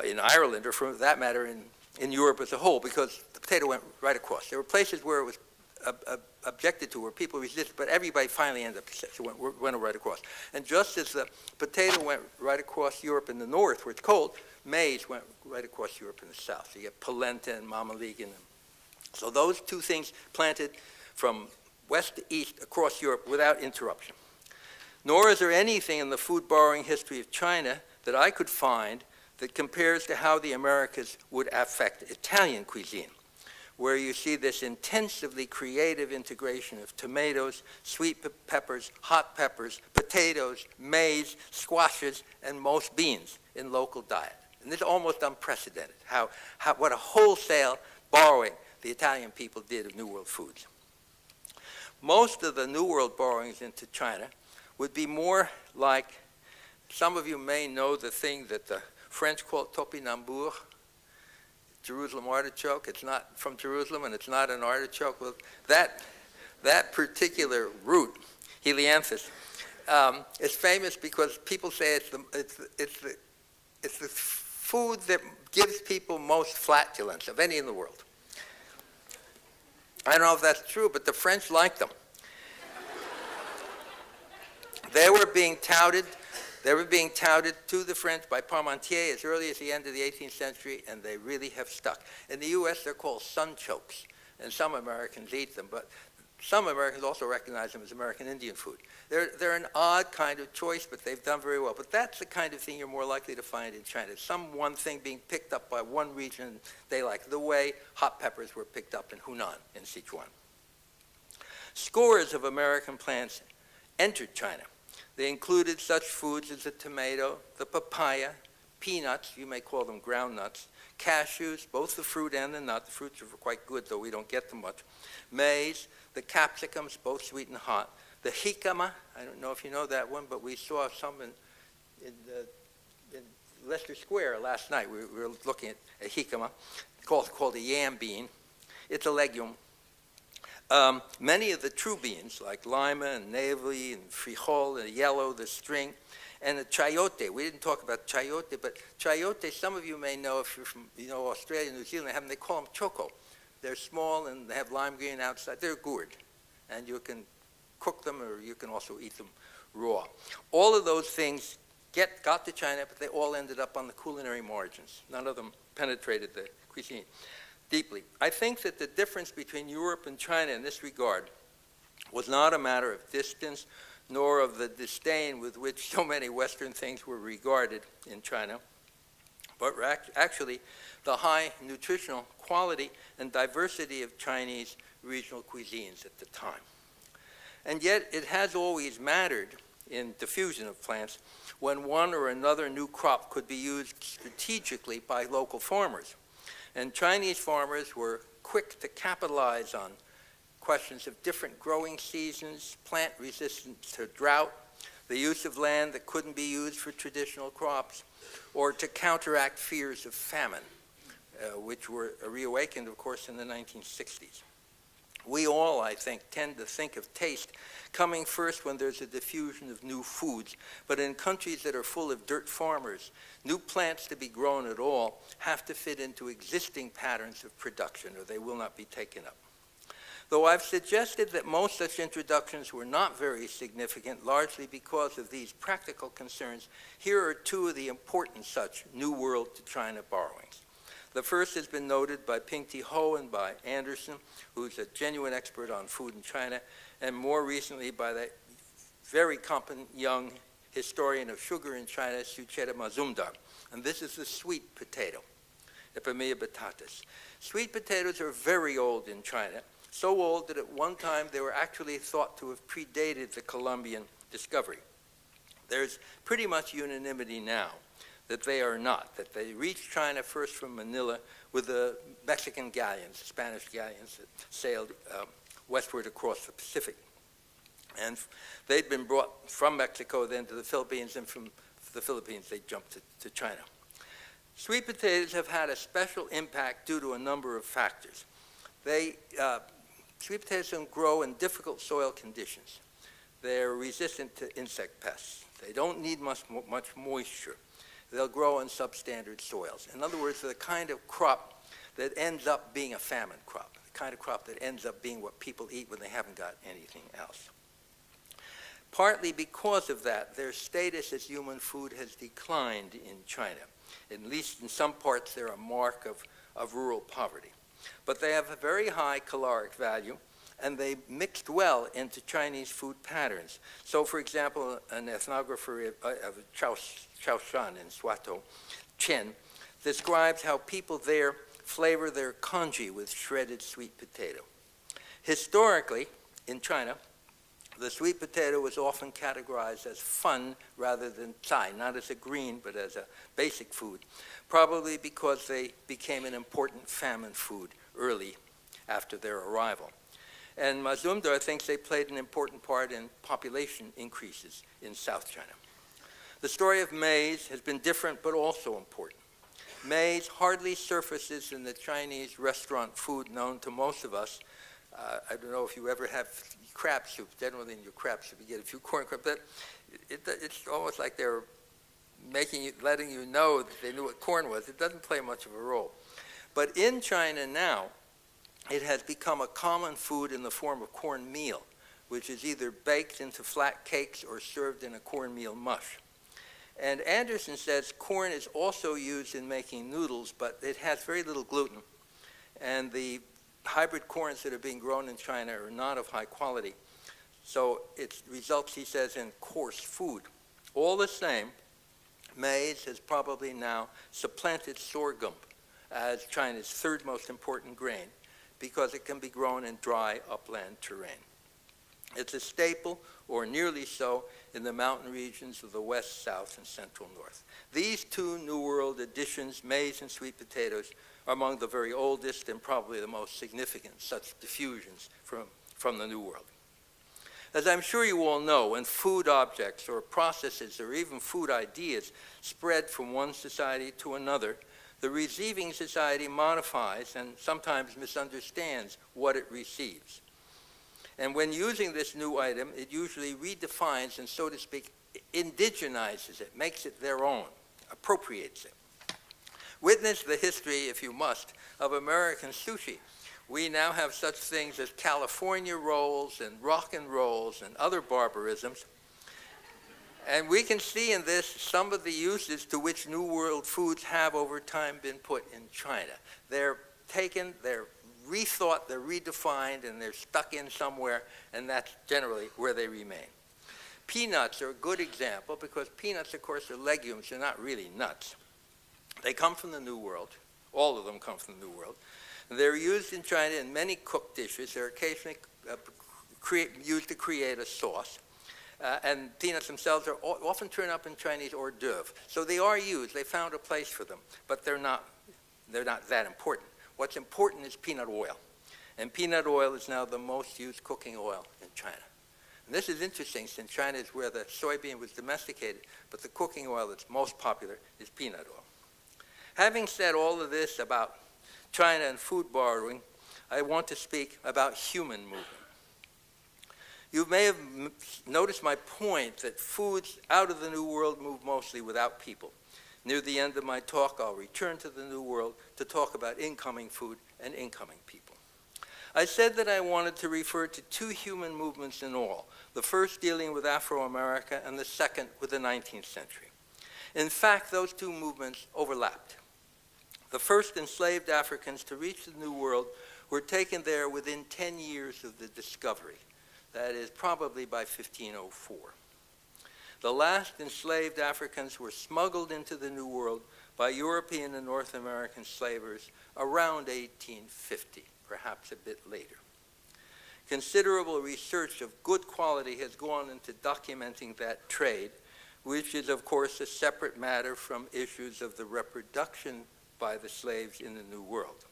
[SPEAKER 4] In Ireland, or for that matter, in Europe as a whole, because the potato went right across. There were places where it was objected to, where people resisted, but everybody finally ended up went right across. And just as the potato went right across Europe in the north, where it's cold, maize went right across Europe in the south. So you get polenta and mamaligan. So those two things planted from west to east across Europe without interruption. Nor is there anything in the food borrowing history of China that I could find that compares to how the Americas would affect Italian cuisine, where you see this intensively creative integration of tomatoes, sweet peppers, hot peppers, potatoes, maize, squashes, and most beans in local diet. And this is almost unprecedented, what a wholesale borrowing the Italian people did of New World foods. Most of the New World borrowings into China would be more like, some of you may know the thing that the French call topinambour, Jerusalem artichoke. It's not from Jerusalem, and it's not an artichoke. Well, that particular root, helianthus, is famous because people say it's the food that gives people most flatulence of any in the world. I don't know if that's true, but the French liked them. They were being touted to the French by Parmentier as early as the end of the 18th century, and they really have stuck. In the U.S., they're called sunchokes, and some Americans eat them, but some Americans also recognize them as American Indian food. They're an odd kind of choice, but they've done very well. But that's the kind of thing you're more likely to find in China. Some one thing being picked up by one region they like, the way hot peppers were picked up in Hunan, in Sichuan. Scores of American plants entered China. They included such foods as the tomato, the papaya, peanuts, you may call them ground nuts, cashews, both the fruit and the nut. The fruits are quite good, though we don't get them much. Maize, the capsicums, both sweet and hot. The jicama, I don't know if you know that one, but we saw some in Leicester Square last night. We were looking at a jicama called a yam bean. It's a legume. Many of the true beans, like lima and navy and frijol, the yellow, the string, and the chayote. We didn't talk about chayote, but chayote, some of you may know if you're from Australia, New Zealand, they call them choco. They're small and they have lime green outside. They're gourd, and you can cook them or you can also eat them raw. All of those things got to China, but they all ended up on the culinary margins. None of them penetrated the cuisine deeply. I think that the difference between Europe and China in this regard was not a matter of distance, nor of the disdain with which so many Western things were regarded in China, but actually the high nutritional quality and diversity of Chinese regional cuisines at the time. And yet it has always mattered in diffusion of plants when one or another new crop could be used strategically by local farmers. And Chinese farmers were quick to capitalize on questions of different growing seasons, plant resistance to drought, the use of land that couldn't be used for traditional crops, or to counteract fears of famine, which were reawakened, of course, in the 1960s. We all, I think, tend to think of taste coming first when there's a diffusion of new foods. But in countries that are full of dirt farmers, new plants to be grown at all have to fit into existing patterns of production or they will not be taken up. Though I've suggested that most such introductions were not very significant, largely because of these practical concerns, here are two of the important such New World to China borrowings. The first has been noted by Ping-Ti Ho and by Anderson, who's a genuine expert on food in China, and more recently by that very competent young historian of sugar in China, Sucheta Mazumdar. And this is the sweet potato, Epimea batatas. Sweet potatoes are very old in China, so old that at one time they were actually thought to have predated the Columbian discovery. There's pretty much unanimity now that they are not, that they reached China first from Manila with the Mexican galleons, Spanish galleons that sailed westward across the Pacific. And they'd been brought from Mexico then to the Philippines, and from the Philippines they jumped to China. Sweet potatoes have had a special impact due to a number of factors. Sweet potatoes don't grow in difficult soil conditions. They're resistant to insect pests. They don't need much moisture. They'll grow in substandard soils. In other words, they're the kind of crop that ends up being a famine crop, the kind of crop that ends up being what people eat when they haven't got anything else. Partly because of that, their status as human food has declined in China. At least in some parts, they're a mark of rural poverty. But they have a very high caloric value, and they mixed well into Chinese food patterns. So, for example, an ethnographer of Chaoshan in Swato, Chen, describes how people there flavor their congee with shredded sweet potato. Historically, in China, the sweet potato was often categorized as fun rather than cai, not as a green, but as a basic food, probably because they became an important famine food early after their arrival. And Mazumdar thinks they played an important part in population increases in South China. The story of maize has been different, but also important. Maize hardly surfaces in the Chinese restaurant food known to most of us. I don't know if you ever have crab soup. Generally in your crab soup you get a few corn crabs, but it's almost like they're letting you know that they knew what corn was. It doesn't play much of a role. But in China now, it has become a common food in the form of cornmeal, which is either baked into flat cakes or served in a cornmeal mush. And Anderson says corn is also used in making noodles, but it has very little gluten. And the hybrid corns that are being grown in China are not of high quality. So it results, he says, in coarse food. All the same, maize has probably now supplanted sorghum as China's third most important grain, because it can be grown in dry upland terrain. It's a staple, or nearly so, in the mountain regions of the west, south, and central north. These two New World additions, maize and sweet potatoes, are among the very oldest and probably the most significant such diffusions from the New World. As I'm sure you all know, when food objects or processes or even food ideas spread from one society to another, the receiving society modifies and sometimes misunderstands what it receives. And when using this new item, it usually redefines and, so to speak, indigenizes it, makes it their own, appropriates it. Witness the history, if you must, of American sushi. We now have such things as California rolls and rock and rolls and other barbarisms. And we can see in this some of the uses to which New World foods have over time been put in China. They're taken, they're rethought, they're redefined, and they're stuck in somewhere, and that's generally where they remain. Peanuts are a good example because peanuts, of course, are legumes. They're not really nuts. They come from the New World. All of them come from the New World. They're used in China in many cooked dishes. They're occasionally used to create a sauce. And peanuts themselves are often turn up in Chinese hors d'oeuvre. So they are used. They found a place for them. But they're not that important. What's important is peanut oil. And peanut oil is now the most used cooking oil in China. And this is interesting since China is where the soybean was domesticated, but the cooking oil that's most popular is peanut oil. Having said all of this about China and food borrowing, I want to speak about human movement. You may have noticed my point that foods out of the New World move mostly without people. Near the end of my talk, I'll return to the New World to talk about incoming food and incoming people. I said that I wanted to refer to two human movements in all, the first dealing with Afro-America and the second with the 19th century. In fact, those two movements overlapped. The first enslaved Africans to reach the New World were taken there within 10 years of the discovery, that is, probably by 1504. The last enslaved Africans were smuggled into the New World by European and North American slavers around 1850, perhaps a bit later. Considerable research of good quality has gone into documenting that trade, which is, of course, a separate matter from issues of the reproduction by the slaves in the New World.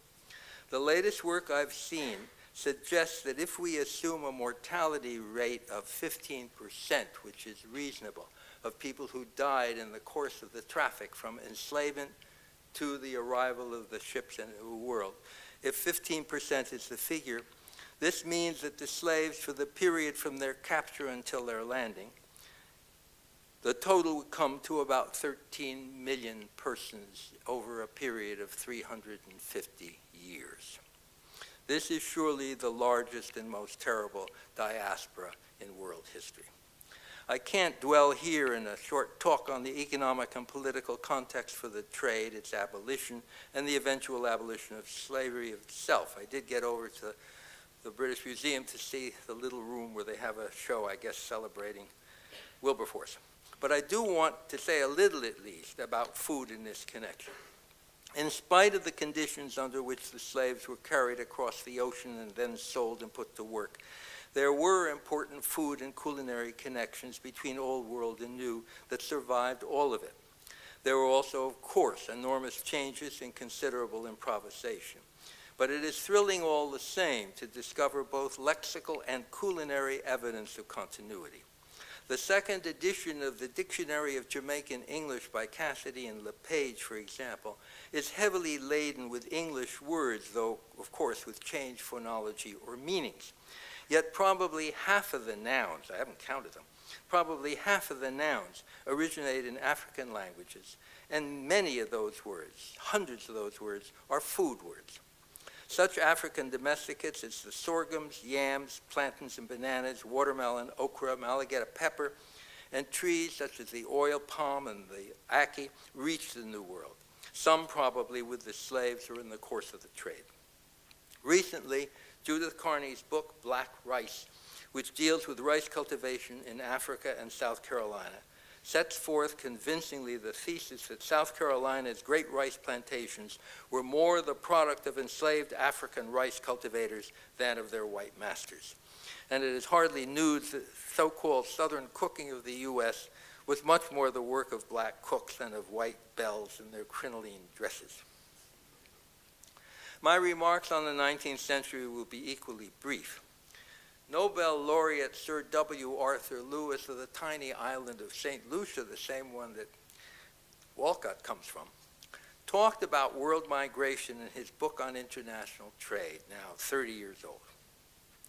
[SPEAKER 4] The latest work I've seen suggests that if we assume a mortality rate of 15%, which is reasonable, of people who died in the course of the traffic from enslavement to the arrival of the ships in the New World, if 15% is the figure, this means that the slaves, for the period from their capture until their landing, the total would come to about 13 million persons over a period of 350 years. This is surely the largest and most terrible diaspora in world history. I can't dwell here in a short talk on the economic and political context for the trade, its abolition, and the eventual abolition of slavery itself. I did get over to the British Museum to see the little room where they have a show, I guess, celebrating Wilberforce. But I do want to say a little, at least, about food in this connection. In spite of the conditions under which the slaves were carried across the ocean and then sold and put to work, there were important food and culinary connections between Old World and New that survived all of it. There were also, of course, enormous changes and considerable improvisation. But it is thrilling all the same to discover both lexical and culinary evidence of continuity. The second edition of the Dictionary of Jamaican English by Cassidy and LePage, for example, is heavily laden with English words, though, of course, with changed phonology or meanings. Yet probably half of the nouns, I haven't counted them, probably half of the nouns originate in African languages, and many of those words, hundreds of those words, are food words. Such African domesticates as the sorghums, yams, plantains and bananas, watermelon, okra, Malagueta pepper, and trees such as the oil palm and the ackee reached the New World, some probably with the slaves or in the course of the trade. Recently, Judith Carney's book, Black Rice, which deals with rice cultivation in Africa and South Carolina, sets forth convincingly the thesis that South Carolina's great rice plantations were more the product of enslaved African rice cultivators than of their white masters. And it is hardly news that so-called Southern cooking of the U.S. was much more the work of black cooks than of white belles in their crinoline dresses. My remarks on the 19th century will be equally brief. Nobel laureate Sir W. Arthur Lewis of the tiny island of St. Lucia, the same one that Walcott comes from, talked about world migration in his book on international trade, now 30 years old.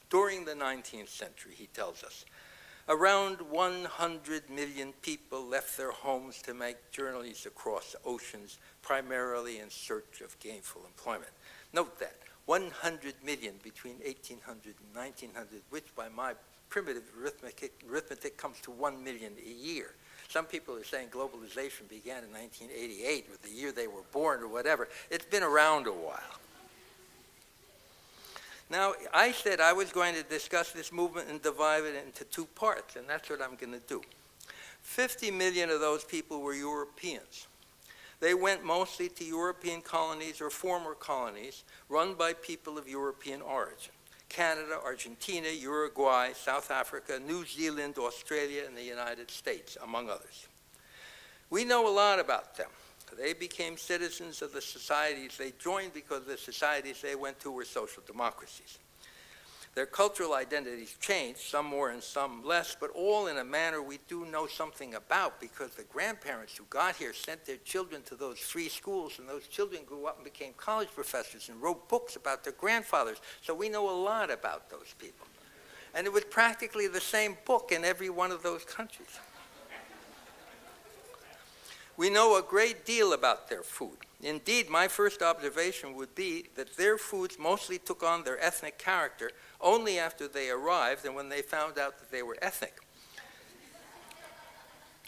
[SPEAKER 4] During the 19th century, he tells us, around 100 million people left their homes to make journeys across oceans, primarily in search of gainful employment. Note that. 100 million between 1800 and 1900, which by my primitive arithmetic comes to 1 million a year. Some people are saying globalization began in 1988, or the year they were born, or whatever. It's been around a while. Now, I said I was going to discuss this movement and divide it into two parts, and that's what I'm going to do. 50 million of those people were Europeans. They went mostly to European colonies or former colonies run by people of European origin. Canada, Argentina, Uruguay, South Africa, New Zealand, Australia, and the United States, among others. We know a lot about them. They became citizens of the societies they joined because the societies they went to were social democracies. Their cultural identities changed, some more and some less, but all in a manner we do know something about because the grandparents who got here sent their children to those free schools, and those children grew up and became college professors and wrote books about their grandfathers. So we know a lot about those people. And it was practically the same book in every one of those countries. We know a great deal about their food. Indeed, my first observation would be that their foods mostly took on their ethnic character only after they arrived and when they found out that they were ethnic.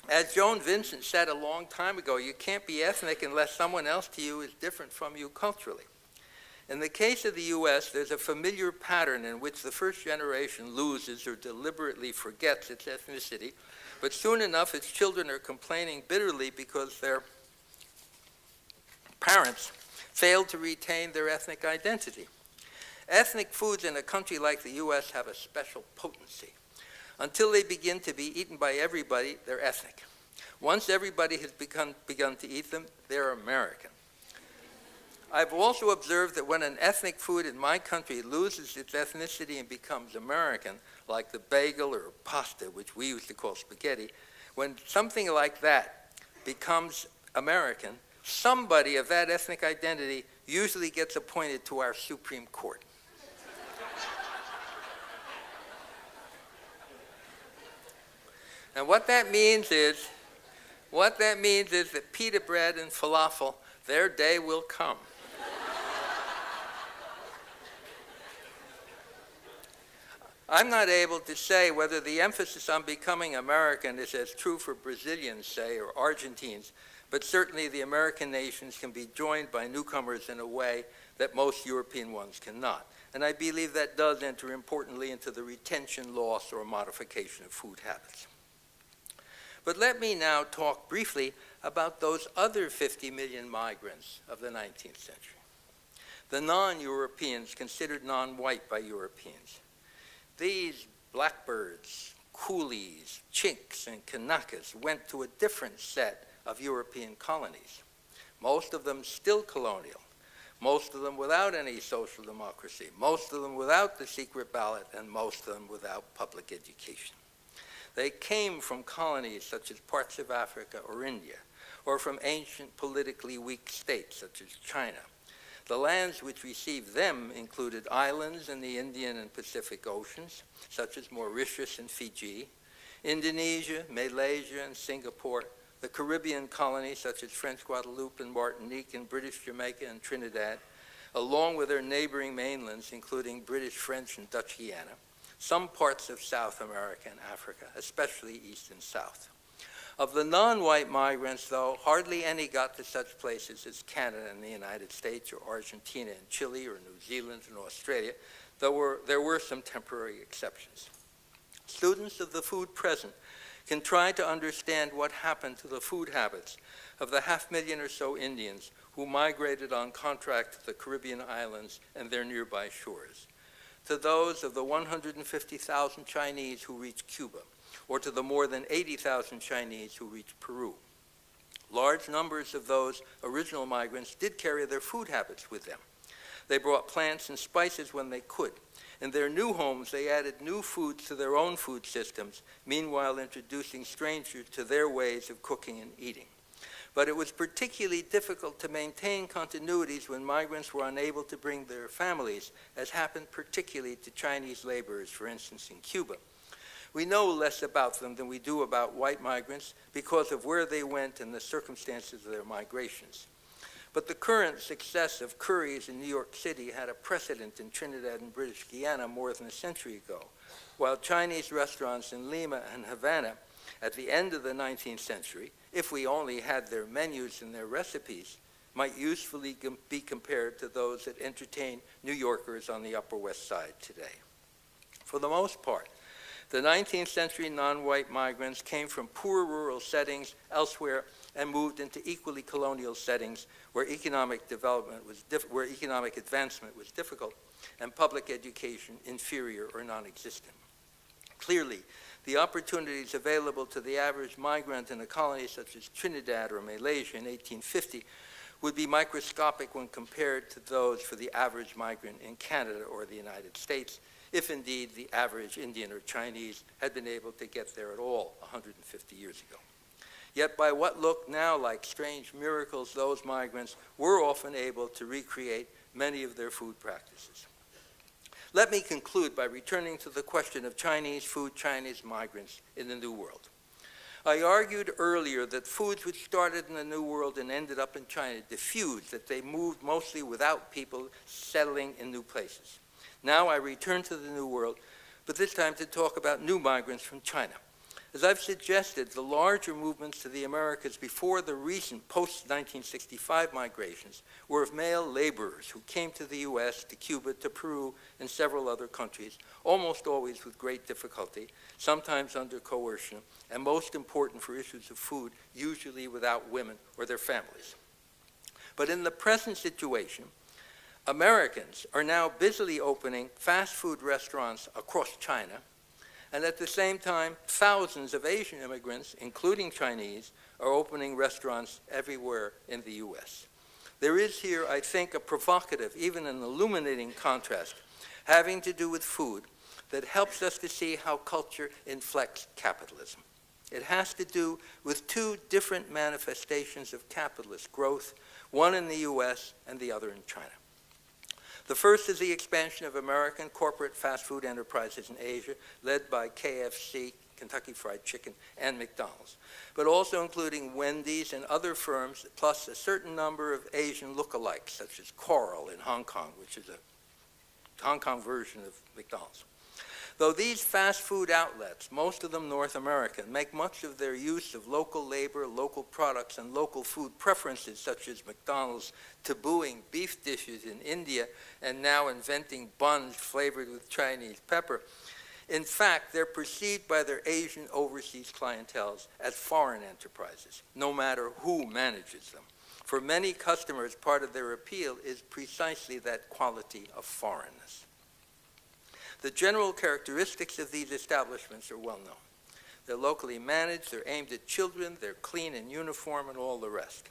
[SPEAKER 4] As Joan Vincent said a long time ago, you can't be ethnic unless someone else to you is different from you culturally. In the case of the US, there's a familiar pattern in which the first generation loses or deliberately forgets its ethnicity, but soon enough its children are complaining bitterly because their parents failed to retain their ethnic identity. Ethnic foods in a country like the US have a special potency. Until they begin to be eaten by everybody, they're ethnic. Once everybody has begun to eat them, they're American. I've also observed that when an ethnic food in my country loses its ethnicity and becomes American, like the bagel or pasta, which we used to call spaghetti, when something like that becomes American, somebody of that ethnic identity usually gets appointed to our Supreme Court. And what that means is that pita bread and falafel, their day will come. I'm not able to say whether the emphasis on becoming American is as true for Brazilians, say, or Argentines, but certainly the American nations can be joined by newcomers in a way that most European ones cannot. And I believe that does enter importantly into the retention, loss, or modification of food habits. But let me now talk briefly about those other 50 million migrants of the 19th century. The non-Europeans considered non-white by Europeans. These blackbirds, coolies, Chinks, and Kanakas went to a different set of European colonies, most of them still colonial, most of them without any social democracy, most of them without the secret ballot, and most of them without public education. They came from colonies such as parts of Africa or India, or from ancient politically weak states such as China. The lands which received them included islands in the Indian and Pacific Oceans, such as Mauritius and Fiji, Indonesia, Malaysia, and Singapore, the Caribbean colonies such as French Guadeloupe and Martinique, and British Jamaica and Trinidad, along with their neighboring mainlands, including British, French, and Dutch Guiana, some parts of South America and Africa, especially East and South. Of the non-white migrants, though, hardly any got to such places as Canada and the United States, or Argentina and Chile, or New Zealand and Australia, though there were some temporary exceptions. Students of the food present can try to understand what happened to the food habits of the 500,000 or so Indians who migrated on contract to the Caribbean islands and their nearby shores, to those of the 150,000 Chinese who reached Cuba, or to the more than 80,000 Chinese who reached Peru. Large numbers of those original migrants did carry their food habits with them. They brought plants and spices when they could. In their new homes, they added new foods to their own food systems, meanwhile introducing strangers to their ways of cooking and eating. But it was particularly difficult to maintain continuities when migrants were unable to bring their families, as happened particularly to Chinese laborers, for instance, in Cuba. We know less about them than we do about white migrants because of where they went and the circumstances of their migrations. But the current success of Curry's in New York City had a precedent in Trinidad and British Guiana more than a century ago, while Chinese restaurants in Lima and Havana at the end of the 19th century, if we only had their menus and their recipes, might usefully be compared to those that entertain New Yorkers on the Upper West Side today. For the most part, the 19th century non-white migrants came from poor rural settings elsewhere and moved into equally colonial settings where economic advancement was difficult and public education inferior or non-existent. Clearly, the opportunities available to the average migrant in a colony such as Trinidad or Malaysia in 1850 would be microscopic when compared to those for the average migrant in Canada or the United States, if indeed the average Indian or Chinese had been able to get there at all 150 years ago. Yet by what looked now like strange miracles, those migrants were often able to recreate many of their food practices. Let me conclude by returning to the question of Chinese food, Chinese migrants in the New World. I argued earlier that foods which started in the New World and ended up in China diffused, that they moved mostly without people settling in new places. Now I return to the New World, but this time to talk about new migrants from China. As I've suggested, the larger movements to the Americas before the recent post-1965 migrations were of male laborers who came to the US, to Cuba, to Peru, and several other countries, almost always with great difficulty, sometimes under coercion, and most important for issues of food, usually without women or their families. But in the present situation, Americans are now busily opening fast food restaurants across China, and at the same time, thousands of Asian immigrants, including Chinese, are opening restaurants everywhere in the US. There is here, I think, a provocative, even an illuminating contrast having to do with food that helps us to see how culture inflects capitalism. It has to do with two different manifestations of capitalist growth, one in the US and the other in China. The first is the expansion of American corporate fast food enterprises in Asia, led by KFC, Kentucky Fried Chicken, and McDonald's, but also including Wendy's and other firms, plus a certain number of Asian lookalikes, such as Coral in Hong Kong, which is a Hong Kong version of McDonald's. Though these fast food outlets, most of them North American, make much of their use of local labor, local products, and local food preferences, such as McDonald's tabooing beef dishes in India and now inventing buns flavored with Chinese pepper, in fact, they're perceived by their Asian overseas clienteles as foreign enterprises, no matter who manages them. For many customers, part of their appeal is precisely that quality of foreignness. The general characteristics of these establishments are well known. They're locally managed, they're aimed at children, they're clean and uniform, and all the rest.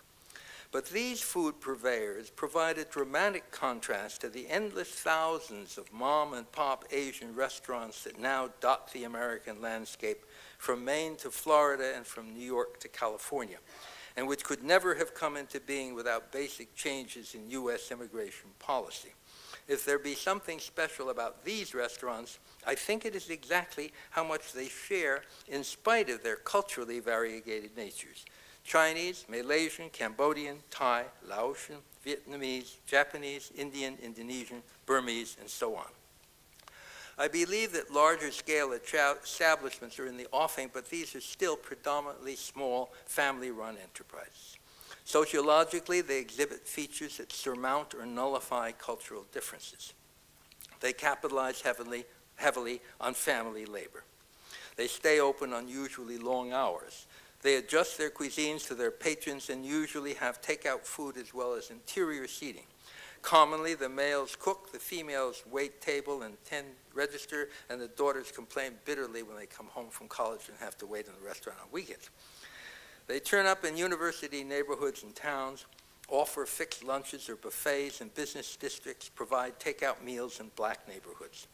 [SPEAKER 4] But these food purveyors provide a dramatic contrast to the endless thousands of mom-and-pop Asian restaurants that now dot the American landscape from Maine to Florida and from New York to California, and which could never have come into being without basic changes in U.S. immigration policy. If there be something special about these restaurants, I think it is exactly how much they share in spite of their culturally variegated natures. Chinese, Malaysian, Cambodian, Thai, Laotian, Vietnamese, Japanese, Indian, Indonesian, Burmese, and so on. I believe that larger scale establishments are in the offing, but these are still predominantly small family-run enterprises. Sociologically, they exhibit features that surmount or nullify cultural differences. They capitalize heavily on family labor. They stay open unusually long hours. They adjust their cuisines to their patrons and usually have takeout food as well as interior seating. Commonly, the males cook, the females wait table and tend register, and the daughters complain bitterly when they come home from college and have to wait in the restaurant on weekends. They turn up in university neighborhoods and towns, offer fixed lunches or buffets in business districts, provide takeout meals in black neighborhoods.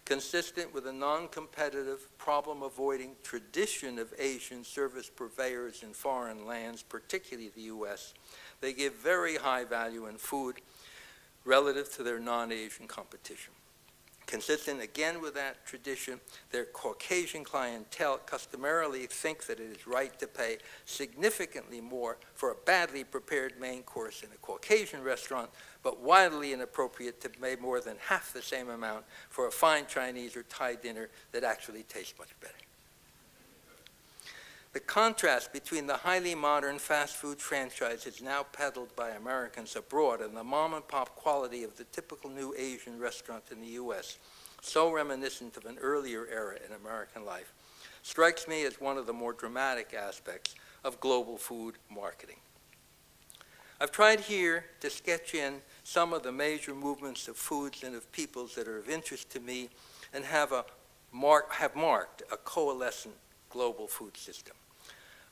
[SPEAKER 4] Consistent with a non-competitive, problem-avoiding tradition of Asian service purveyors in foreign lands, particularly the U.S., they give very high value in food relative to their non-Asian competition. Consistent again with that tradition, their Caucasian clientele customarily think that it is right to pay significantly more for a badly prepared main course in a Caucasian restaurant, but wildly inappropriate to pay more than half the same amount for a fine Chinese or Thai dinner that actually tastes much better. The contrast between the highly modern fast food franchises now peddled by Americans abroad and the mom-and-pop quality of the typical new Asian restaurant in the U.S., so reminiscent of an earlier era in American life, strikes me as one of the more dramatic aspects of global food marketing. I've tried here to sketch in some of the major movements of foods and of peoples that are of interest to me and have marked a coalescent global food system.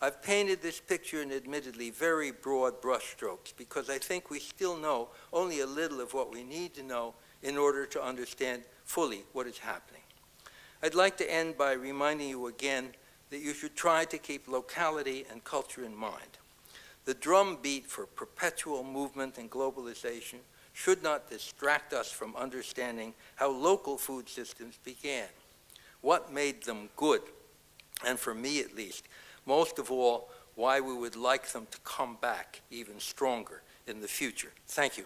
[SPEAKER 4] I've painted this picture in admittedly very broad brushstrokes because I think we still know only a little of what we need to know in order to understand fully what is happening. I'd like to end by reminding you again that you should try to keep locality and culture in mind. The drumbeat for perpetual movement and globalization should not distract us from understanding how local food systems began, what made them good, and for me at least, most of all, why we would like them to come back even stronger in the future. Thank you.